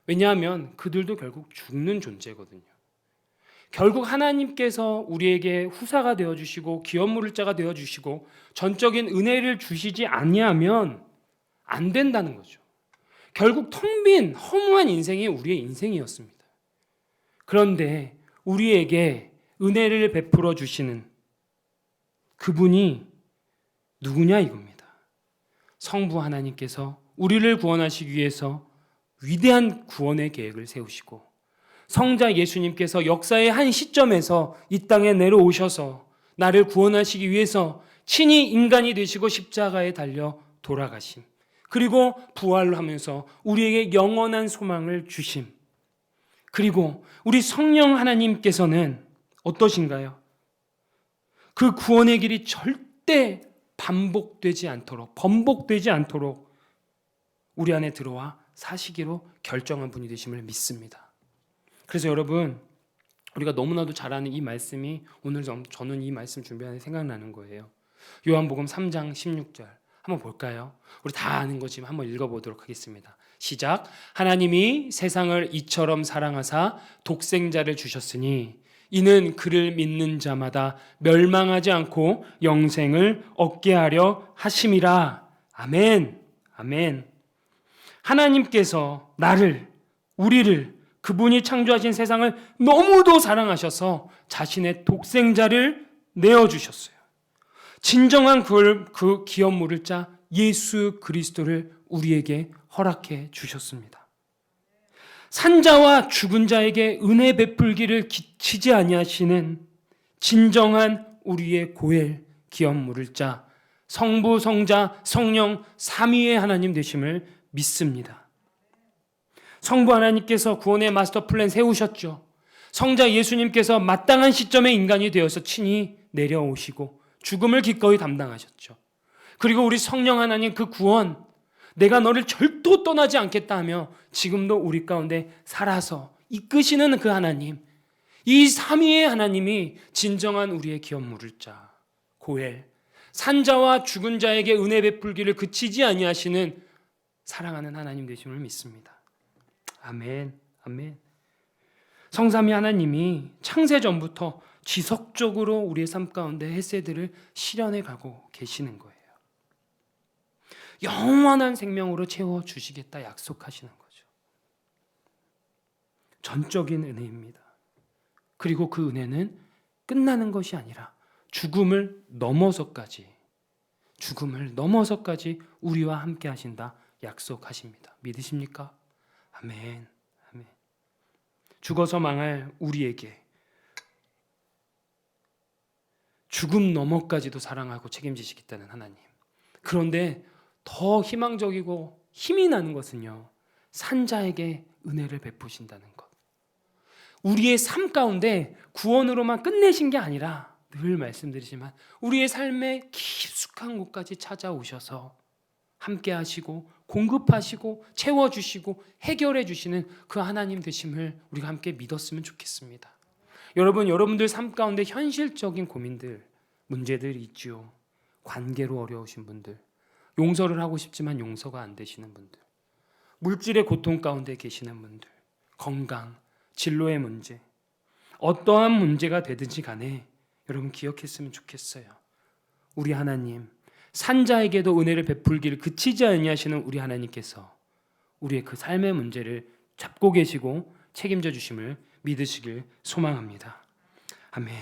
왜냐하면 그들도 결국 죽는 존재거든요. 결국 하나님께서 우리에게 후사가 되어주시고 기업 물을 자가 되어주시고 전적인 은혜를 주시지 아니하면 안 된다는 거죠. 결국 텅 빈 허무한 인생이 우리의 인생이었습니다. 그런데 우리에게 은혜를 베풀어 주시는 그분이 누구냐 이겁니다. 성부 하나님께서 우리를 구원하시기 위해서 위대한 구원의 계획을 세우시고 성자 예수님께서 역사의 한 시점에서 이 땅에 내려오셔서 나를 구원하시기 위해서 친히 인간이 되시고 십자가에 달려 돌아가심, 그리고 부활하면서 우리에게 영원한 소망을 주심, 그리고 우리 성령 하나님께서는 어떠신가요? 그 구원의 길이 절대 번복되지 않도록 우리 안에 들어와 사시기로 결정한 분이 되심을 믿습니다. 그래서 여러분, 우리가 너무나도 잘 아는 이 말씀이 오늘 저는 이 말씀 준비하는 생각나는 거예요. 요한복음 3장 16절 한번 볼까요? 우리 다 아는 거지만 한번 읽어보도록 하겠습니다. 시작. 하나님이 세상을 이처럼 사랑하사 독생자를 주셨으니 이는 그를 믿는 자마다 멸망하지 않고 영생을 얻게 하려 하심이라. 아멘. 아멘. 하나님께서 우리를 그분이 창조하신 세상을 너무도 사랑하셔서 자신의 독생자를 내어주셨어요. 진정한 그 기업 물을 자 예수 그리스도를 우리에게 허락해 주셨습니다. 산자와 죽은 자에게 은혜 베풀기를 기치지 아니하시는 진정한 우리의 고엘 기업 물을 자 성부, 성자, 성령 삼위의 하나님 되심을 믿습니다. 성부 하나님께서 구원의 마스터 플랜 세우셨죠. 성자 예수님께서 마땅한 시점에 인간이 되어서 친히 내려오시고 죽음을 기꺼이 담당하셨죠. 그리고 우리 성령 하나님 그 구원, 내가 너를 절도 떠나지 않겠다 하며 지금도 우리 가운데 살아서 이끄시는 그 하나님, 이 삼위의 하나님이 진정한 우리의 기업 물을 자 고엘, 산자와 죽은 자에게 은혜 베풀기를 그치지 아니하시는 사랑하는 하나님 되심을 믿습니다. 아멘. 아멘. 성삼위 하나님이 창세 전부터 지속적으로 우리의 삶 가운데 헤세드를 실현해 가고 계시는 거예요. 영원한 생명으로 채워 주시겠다 약속하시는 거죠. 전적인 은혜입니다. 그리고 그 은혜는 끝나는 것이 아니라 죽음을 넘어서까지 우리와 함께 하신다 약속하십니다. 믿으십니까? 아멘. 아멘. 죽어서 망할 우리에게 죽음 너머까지도 사랑하고 책임지시겠다는 하나님. 그런데 더 희망적이고 힘이 나는 것은요, 산자에게 은혜를 베푸신다는 것. 우리의 삶 가운데 구원으로만 끝내신 게 아니라 늘 말씀드리지만 우리의 삶의 깊숙한 곳까지 찾아오셔서 함께 하시고 공급하시고 채워주시고 해결해 주시는 그 하나님 되심을 우리가 함께 믿었으면 좋겠습니다. 여러분들 삶 가운데 현실적인 고민들, 문제들이 있지요. 관계로 어려우신 분들, 용서를 하고 싶지만 용서가 안 되시는 분들, 물질의 고통 가운데 계시는 분들, 건강, 진로의 문제, 어떠한 문제가 되든지 간에 여러분 기억했으면 좋겠어요. 우리 하나님, 산자에게도 은혜를 베풀기를 그치지 아니하시는 우리 하나님께서 우리의 그 삶의 문제를 잡고 계시고 책임져 주심을 믿으시길 소망합니다. 아멘.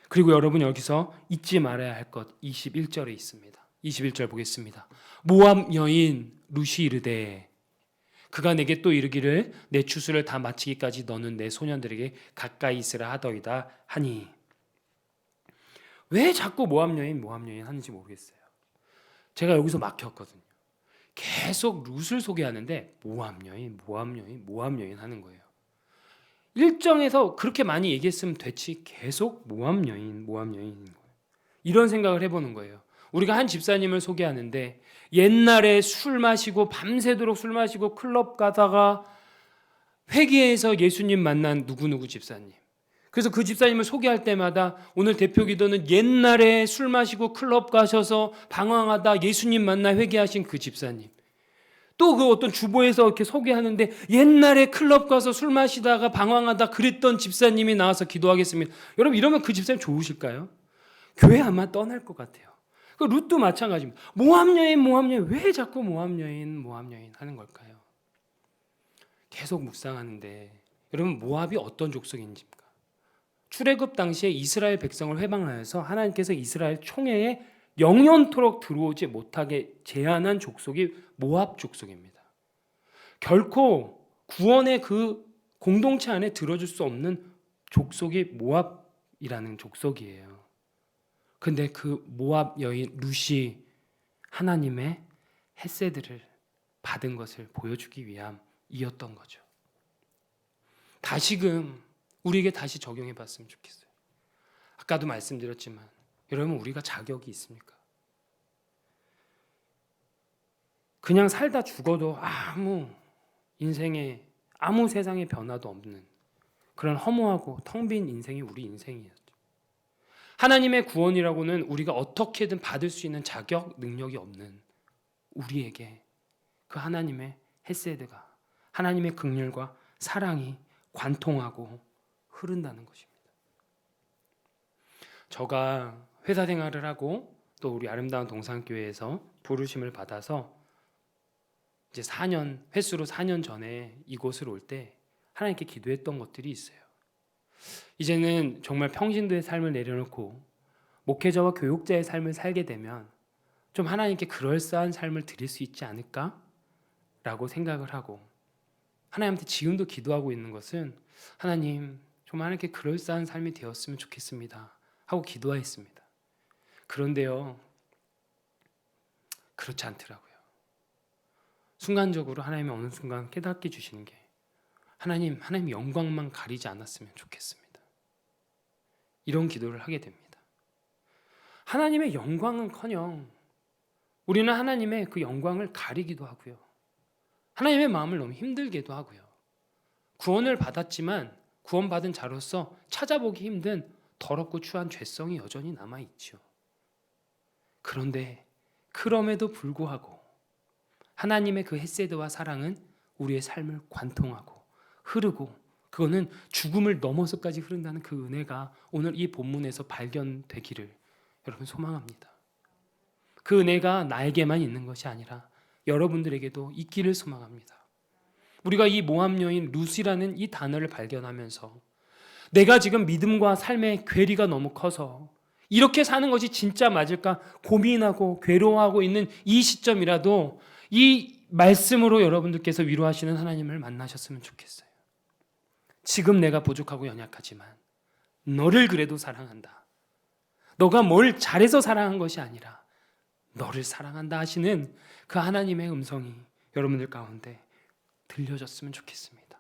그리고 여러분 여기서 잊지 말아야 할 것 21절에 있습니다. 21절 보겠습니다. 모압 여인 루시 이르되 그가 내게 또 이르기를 내 추수를 다 마치기까지 너는 내 소년들에게 가까이 있으라 하더이다 하니. 왜 자꾸 모압 여인 하는지 모르겠어요. 제가 여기서 막혔거든요. 계속 룻을 소개하는데 모압 여인 하는 거예요. 일정에서 그렇게 많이 얘기했으면 됐지 계속 모압 여인인 거예요. 이런 생각을 해보는 거예요. 우리가 한 집사님을 소개하는데 옛날에 술 마시고 밤새도록 술 마시고 클럽 가다가 회개해서 예수님 만난 누구누구 집사님. 그래서 그 집사님을 소개할 때마다 오늘 대표 기도는 옛날에 술 마시고 클럽 가셔서 방황하다 예수님 만나 회개하신 그 집사님. 또 그 어떤 주보에서 이렇게 소개하는데 옛날에 클럽 가서 술 마시다가 방황하다 그랬던 집사님이 나와서 기도하겠습니다. 여러분 이러면 그 집사님 좋으실까요? 교회 아마 떠날 것 같아요. 그 룻도 마찬가지입니다. 모압 여인 왜 자꾸 모압 여인 하는 걸까요? 계속 묵상하는데 여러분 모압이 어떤 족속인지입니까? 출애굽 당시에 이스라엘 백성을 회방하여서 하나님께서 이스라엘 총회에 영원토록 들어오지 못하게 제한한 족속이 모압 족속입니다. 결코 구원의 그 공동체 안에 들어줄 수 없는 족속이 모압이라는 족속이에요. 근데 그 모압 여인 룻이 하나님의 헤세드를 받은 것을 보여주기 위함이었던 거죠. 다시금 우리에게 다시 적용해 봤으면 좋겠어요. 아까도 말씀드렸지만 여러분 우리가 자격이 있습니까? 그냥 살다 죽어도 아무 인생에 아무 세상에 변화도 없는 그런 허무하고 텅 빈 인생이 우리 인생이었죠. 하나님의 구원이라고는 우리가 어떻게든 받을 수 있는 자격, 능력이 없는 우리에게 그 하나님의 헤세드가 하나님의 긍휼과 사랑이 관통하고 흐른다는 것입니다. 저가 회사 생활을 하고 또 우리 아름다운 동산교회에서 부르심을 받아서 이제 횟수로 4년 전에 이곳을 올 때 하나님께 기도했던 것들이 있어요. 이제는 정말 평신도의 삶을 내려놓고 목회자와 교육자의 삶을 살게 되면 좀 하나님께 그럴싸한 삶을 드릴 수 있지 않을까라고 생각을 하고 하나님한테 지금도 기도하고 있는 것은 하나님 좀 하나님께 그럴싸한 삶이 되었으면 좋겠습니다 하고 기도했습니다. 그런데요 그렇지 않더라고요. 순간적으로 하나님이 어느 순간 깨닫게 주시는 게 하나님 영광만 가리지 않았으면 좋겠습니다. 이런 기도를 하게 됩니다. 하나님의 영광은커녕 우리는 하나님의 그 영광을 가리기도 하고요. 하나님의 마음을 너무 힘들게도 하고요. 구원을 받았지만 구원받은 자로서 찾아보기 힘든 더럽고 추한 죄성이 여전히 남아있죠. 그런데 그럼에도 불구하고 하나님의 그 헤세드와 사랑은 우리의 삶을 관통하고 흐르고, 그거는 죽음을 넘어서까지 흐른다는 그 은혜가 오늘 이 본문에서 발견되기를 여러분 소망합니다. 그 은혜가 나에게만 있는 것이 아니라 여러분들에게도 있기를 소망합니다. 우리가 이 모함 여인 룻이라는 이 단어를 발견하면서 내가 지금 믿음과 삶의 괴리가 너무 커서 이렇게 사는 것이 진짜 맞을까 고민하고 괴로워하고 있는 이 시점이라도 이 말씀으로 여러분들께서 위로하시는 하나님을 만나셨으면 좋겠어요. 지금 내가 부족하고 연약하지만 너를 그래도 사랑한다. 너가 뭘 잘해서 사랑한 것이 아니라 너를 사랑한다 하시는 그 하나님의 음성이 여러분들 가운데 들려졌으면 좋겠습니다.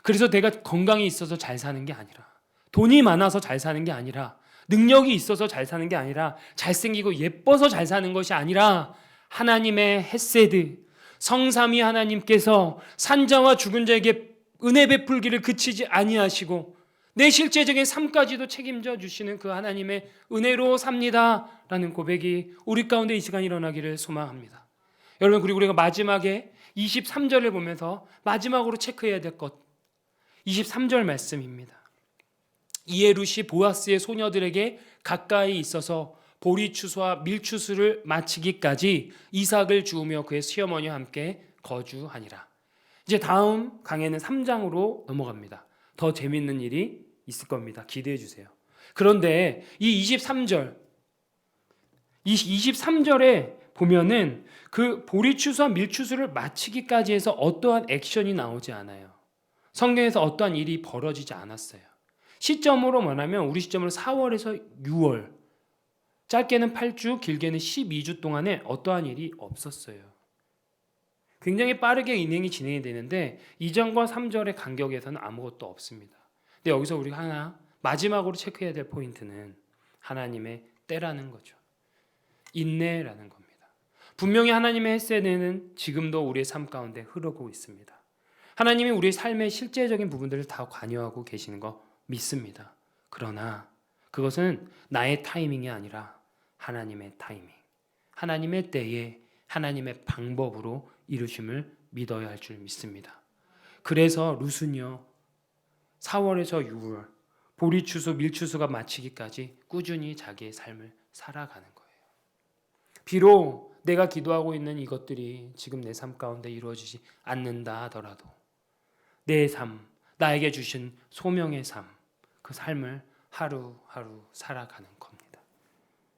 그래서 내가 건강이 있어서 잘 사는 게 아니라, 돈이 많아서 잘 사는 게 아니라, 능력이 있어서 잘 사는 게 아니라, 잘생기고 예뻐서 잘 사는 것이 아니라 하나님의 헤세드, 성삼위 하나님께서 산자와 죽은 자에게 은혜 베풀기를 그치지 아니하시고 내 실제적인 삶까지도 책임져 주시는 그 하나님의 은혜로 삽니다 라는 고백이 우리 가운데 이 시간 일어나기를 소망합니다. 여러분, 그리고 우리가 마지막에 23절을 보면서 마지막으로 체크해야 될 것, 23절 말씀입니다. 이에 룻이 보아스의 소녀들에게 가까이 있어서 보리추수와 밀추수를 마치기까지 이삭을 주우며 그의 시어머니와 함께 거주하니라. 이제 다음 강해는 3장으로 넘어갑니다. 더 재밌는 일이 있을 겁니다. 기대해 주세요. 그런데 이 23절에 보면은 그 보리추수와 밀추수를 마치기까지 해서 어떠한 액션이 나오지 않아요. 성경에서 어떠한 일이 벌어지지 않았어요. 시점으로 말하면 우리 시점으로 4월에서 6월, 짧게는 8주, 길게는 12주 동안에 어떠한 일이 없었어요. 굉장히 빠르게 인행이 진행이 되는데 2장과 3절의 간격에서는 아무것도 없습니다. 근데 여기서 우리가 하나 마지막으로 체크해야 될 포인트는 하나님의 때라는 거죠. 인내라는 겁니다. 분명히 하나님의 헤세드는 지금도 우리의 삶 가운데 흐르고 있습니다. 하나님이 우리의 삶의 실제적인 부분들을 다 관여하고 계시는 거 믿습니다. 그러나 그것은 나의 타이밍이 아니라 하나님의 타이밍, 하나님의 때에 하나님의 방법으로 이루심을 믿어야 할 줄 믿습니다. 그래서 룻은요 4월에서 6월 보리추수 밀추수가 마치기까지 꾸준히 자기의 삶을 살아가는 거예요. 비록 내가 기도하고 있는 이것들이 지금 내 삶 가운데 이루어지지 않는다 하더라도 내 삶, 나에게 주신 소명의 삶, 그 삶을 하루하루 살아가는 겁니다.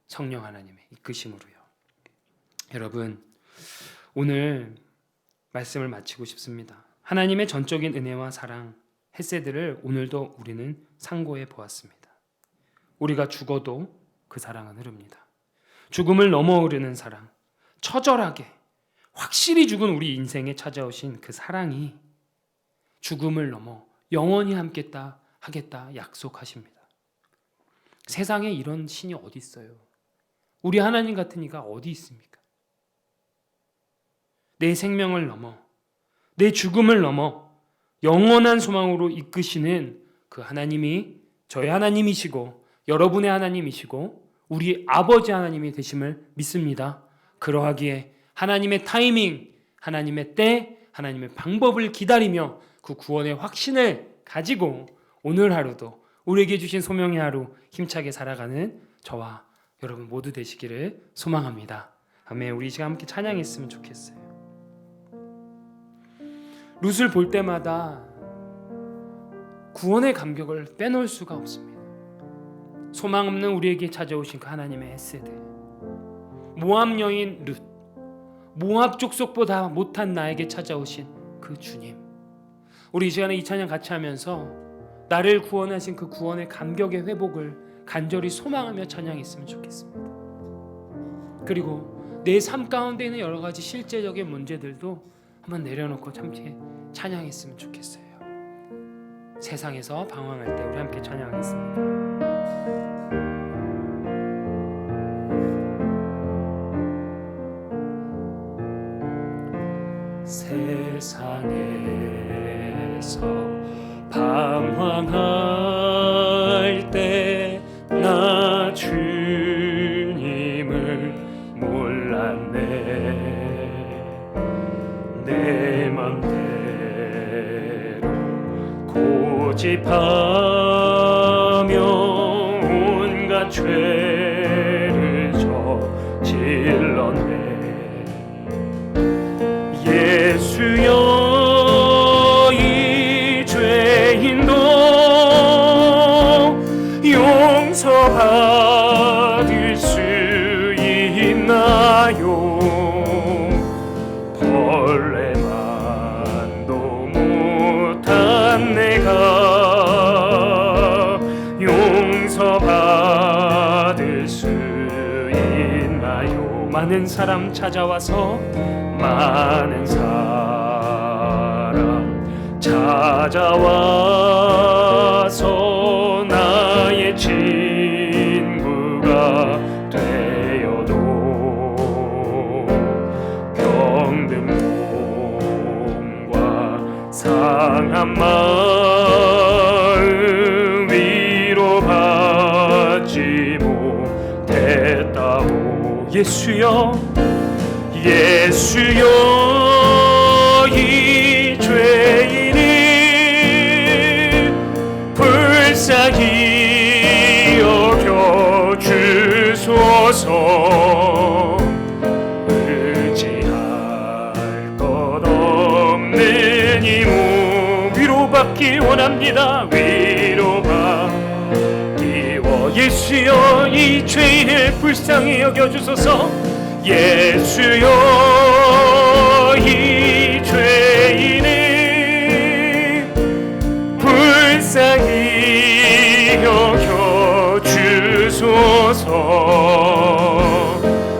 성령 하나님의 이끄심으로요. 여러분, 오늘 말씀을 마치고 싶습니다. 하나님의 전적인 은혜와 사랑, 헤세드를 오늘도 우리는 상고해 보았습니다. 우리가 죽어도 그 사랑은 흐릅니다. 죽음을 넘어 흐르는 사랑, 처절하게 확실히 죽은 우리 인생에 찾아오신 그 사랑이 죽음을 넘어 영원히 함께다 하겠다 약속하십니다. 세상에 이런 신이 어디 있어요? 우리 하나님 같은 이가 어디 있습니까? 내 생명을 넘어, 내 죽음을 넘어 영원한 소망으로 이끄시는 그 하나님이 저의 하나님이시고 여러분의 하나님이시고 우리 아버지 하나님이 되심을 믿습니다. 그러하기에 하나님의 타이밍, 하나님의 때, 하나님의 방법을 기다리며 그 구원의 확신을 가지고 오늘 하루도 우리에게 주신 소명의 하루 힘차게 살아가는 저와 여러분 모두 되시기를 소망합니다. 아멘. 우리 이 시간 함께 찬양했으면 좋겠어요. 룻을 볼 때마다 구원의 감격을 빼놓을 수가 없습니다. 소망 없는 우리에게 찾아오신 그 하나님의 헤세드, 모압 여인 룻, 모압 족속보다 못한 나에게 찾아오신 그 주님, 우리 이 시간에 이 찬양 같이 하면서 나를 구원하신 그 구원의 감격의 회복을 간절히 소망하며 찬양했으면 좋겠습니다. 그리고 내 삶 가운데 있는 여러 가지 실제적인 문제들도 한번 내려놓고 참게 찬양했으면 좋겠어요. 세상에서 방황할 때 우리 함께 찬양하겠습니다. 세상에서 방황할 때 나 주님을 몰랐네. 내 맘대로 고집하며 온갖 죄를 저질렀네. 예수여, 이 죄인도 용서받을 수 있나요? 벌레만도 못한 내가 용서받을 수 있나요? 많은 사람 찾아와서 많은 사람 찾아와서 나의 친구가 되어도 병든 몸과 상한 마음 위로받지 못했다고. 예수여, 예수여, 이 죄인을 불쌍히 여겨주소서. 의지할 것 없는 이 몸 위로받기 원합니다. 위로받기 원. 예수여, 이 죄인을 불쌍히 여겨주소서. 예수여, 이 죄인을 불쌍히 여겨주소서.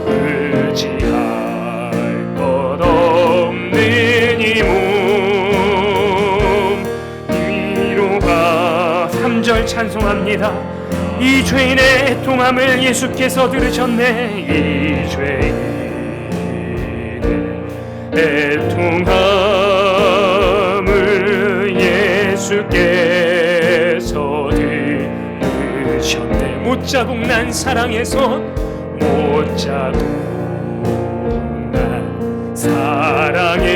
의지할 것 없는 이 몸 위로가. 3절 찬송합니다. 이 죄인의 애통함을 예수께서 들으셨네. 이 죄인의 애통함을 예수께서 들으셨네. 못자국 난 사랑의 손, 못자국 난 사랑의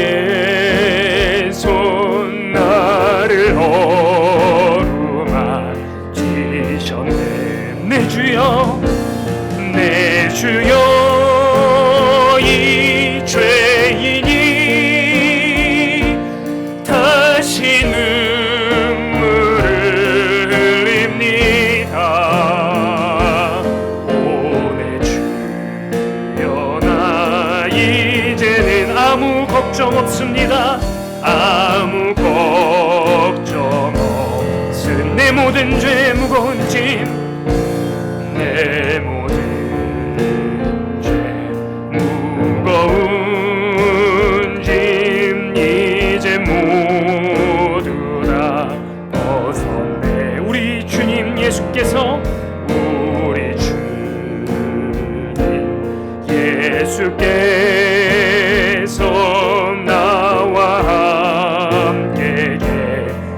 손, 나를 어루만지셨네. 내 주여, 내 주여, 이 죄인이 다시 눈물을 흘립니다. 오, 내 주여, 나 이제는 아무 걱정 없습니다. 아무 걱정 없음. 내 모든 죄 무거운 짐, 내 모든 죄 무거운 짐 이제 모두 다 벗었네. 우리 주님 예수께서, 우리 주님 예수께서 나와 함께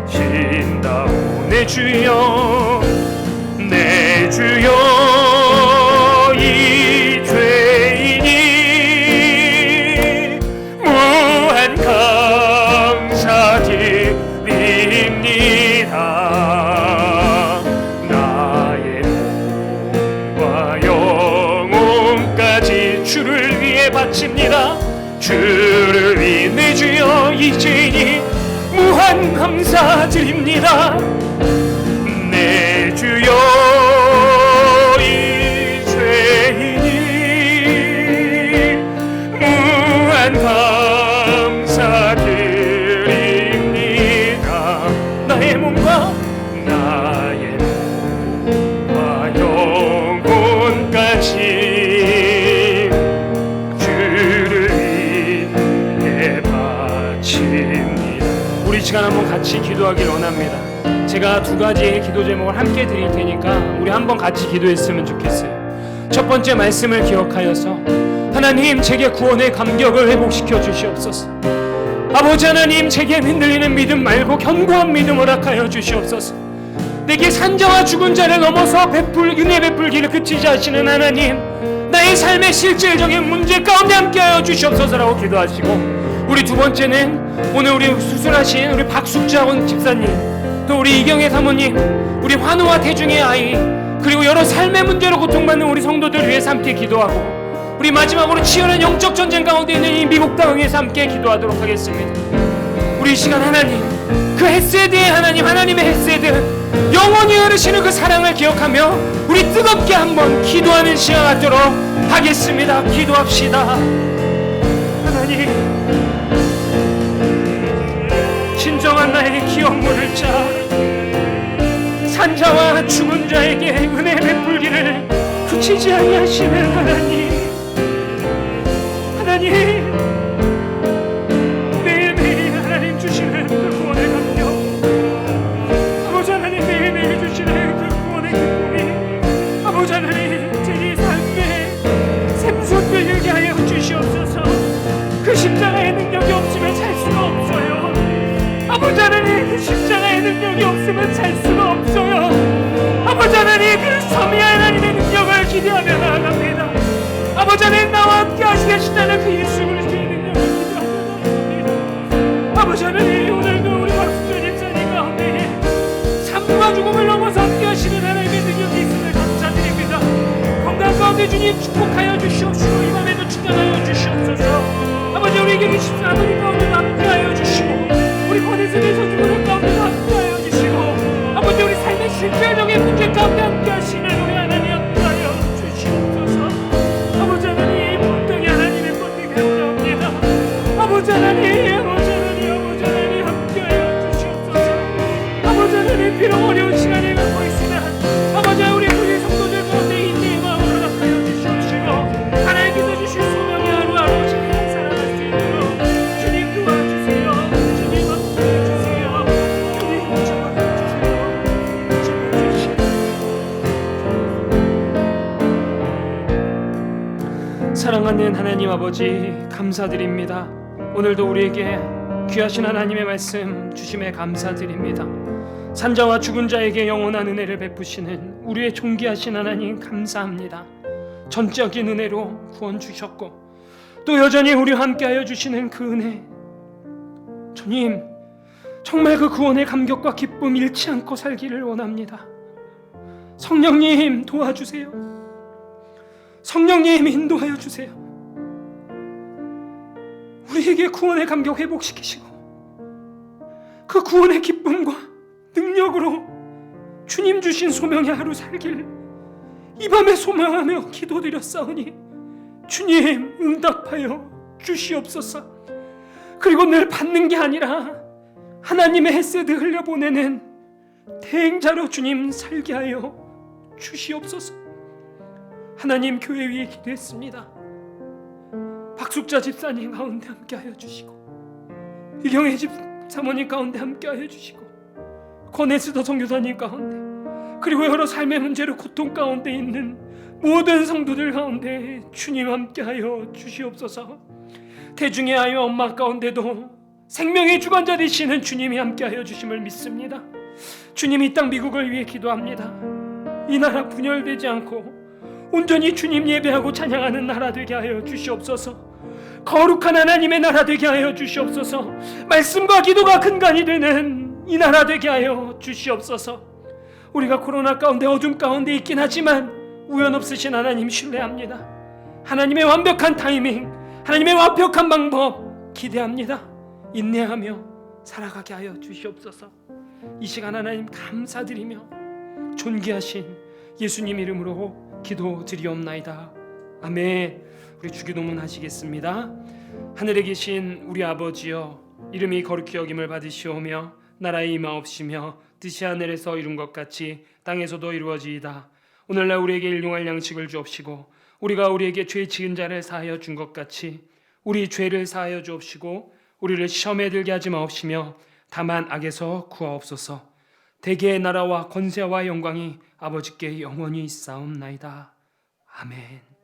계신다오. 내 주여, 내 주여, 이 죄인이 무한 감사드립니다. 나의 몸과 영혼까지 주를 위해 바칩니다. 주를 위해. 내 주여, 이 죄인이 무한 감사드립니다. 내 주여, 이 죄인이 무한 감사드립니다. 나의 몸과 영혼까지 주를 위해 바칩니다. 우리 시간 한번 같이 기도하길 원합니다. 제가 두 가지의 기도 제목을 함께 드릴 테니까 우리 한번 같이 기도했으면 좋겠어요. 첫 번째 말씀을 기억하여서 하나님, 제게 구원의 감격을 회복시켜 주시옵소서. 아버지 하나님, 제게 흔들리는 믿음 말고 견고한 믿음 허락하여 주시옵소서. 내게 산자와 죽은 자를 넘어서 은혜 베풀기를 그치지 않으시는 하나님, 나의 삶의 실질적인 문제 가운데 함께하여 주시옵소서라고 기도하시고, 우리 두 번째는 오늘 우리 수술하신 우리 박숙자원 집사님, 또 우리 이경혜 사모님, 우리 환우와 태중의 아이, 그리고 여러 삶의 문제로 고통받는 우리 성도들 위해서 함께 기도하고, 우리 마지막으로 치열한 영적 전쟁 가운데 있는 이 미국 땅을 위해서 함께 기도하도록 하겠습니다. 우리 이 시간 하나님, 그 헤세드의 하나님, 하나님의 헤세드, 영원히 흐르시는 그 사랑을 기억하며 우리 뜨겁게 한번 기도하는 시간 갖도록 하겠습니다. 기도합시다. 하나님, 진정한 나의 기억 모를 자, 산자와 죽은 자에게 은혜 베풀기를 그치지 아니하시는 하나님, 하나님, 매일매일 하나님 주시는 그 구원의 감격, 아버지 하나님 매일매일 주시는 그 구원의 기쁨이 아버지 하나님 제 삶에 샘솟게 일게 하여 주시옵소서. 그 십자가의 능력이 없으면 살 수가 없어요. 아버지 하나님, 그 십자가의 능력이 없으면 살 수가 없어요. 아버지 하나님, 그 섬이 하나님의 능력을 기대하며 나아갑니다. 아버지 하나님, 나와 함께 하시겠다는 그 예수 그리스도의 능력을 기대하며 나아갑니다. 아버지 하나님, 오늘도 우리 박수전 집사님 가운데 삶과 죽음을 넘어서 함께 하시는 하나님의 능력이 있음을 감사드립니다. 건강 가운데 주님 축복하여 주시옵시고, 이 밤에도 충전하여 주시옵소서. 아버지, 우리에게 주십시오. 아버지 가운데도 함께하여 주시고, 우리 권혜선에서 죽는 가운데도 함께하여 주시고, 아버지 우리 삶의 실질적인 문제 가운데 함께하시는 우리 하나님 함께하여 주시옵소서. 아버지 하나님, 본当に 하나님의 본능이 함께합니다. 아버지 하나님, 아버지 하나님, 아버지 하나님 함께하여 주시옵소서. 아버지 하나님, 비록 어려운 시간을 갖고 있으나 아버지 우리 성도들 가운데 인내의 마음을 허락하여 주시옵시고, 하나님께서 주신 소명의 하루하루 지키는 살아갈 수 있도록 주님 도와주세요. 주님 함께해주세요. 주님 잡아주세요. 사랑하는 하나님 아버지, 감사드립니다. 오늘도 우리에게 귀하신 하나님의 말씀 주심에 감사드립니다. 산자와 죽은 자에게 영원한 은혜를 베푸시는 우리의 존귀하신 하나님 감사합니다. 전적인 은혜로 구원 주셨고, 또 여전히 우리와 함께하여 주시는 그 은혜, 주님 정말 그 구원의 감격과 기쁨 잃지 않고 살기를 원합니다. 성령님 도와주세요. 성령님 인도하여 주세요. 우리에게 구원의 감격 회복시키시고, 그 구원의 기쁨과 능력으로 주님 주신 소명의 하루 살기를 이 밤에 소망하며 기도드렸사오니 주님 응답하여 주시옵소서. 그리고 늘 받는 게 아니라 하나님의 헤세드 흘려보내는 대행자로 주님 살게 하여 주시옵소서. 하나님, 교회 위에 기도했습니다. 박숙자 집사님 가운데 함께하여 주시고, 이경혜 집사모님 가운데 함께하여 주시고, 권혜스더 선교사님 가운데, 그리고 여러 삶의 문제로 고통 가운데 있는 모든 성도들 가운데 주님 함께하여 주시옵소서. 태중의 아이와 엄마 가운데도 생명의 주관자 되시는 주님이 함께하여 주심을 믿습니다. 주님, 이 땅 미국을 위해 기도합니다. 이 나라 분열되지 않고 온전히 주님 예배하고 찬양하는 나라 되게 하여 주시옵소서. 거룩한 하나님의 나라 되게 하여 주시옵소서. 말씀과 기도가 근간이 되는 이 나라 되게 하여 주시옵소서. 우리가 코로나 가운데 어둠 가운데 있긴 하지만 우연 없으신 하나님 신뢰합니다. 하나님의 완벽한 타이밍, 하나님의 완벽한 방법 기대합니다. 인내하며 살아가게 하여 주시옵소서. 이 시간 하나님 감사드리며 존귀하신 예수님 이름으로 기도드리옵나이다. 아멘. 우리 주기도문 하시겠습니다. 하늘에 계신 우리 아버지여, 이름이 거룩히 여김을 받으시오며 나라의 임하옵시며 뜻이 하늘에서 이룬 것 같이 땅에서도 이루어지이다. 오늘날 우리에게 일용할 양식을 주옵시고, 우리가 우리에게 죄 지은 자를 사하여 준 것 같이 우리 죄를 사하여 주옵시고, 우리를 시험에 들게 하지 마옵시며 다만 악에서 구하옵소서. 대개의 나라와 권세와 영광이 아버지께 영원히 있사옵나이다. 아멘.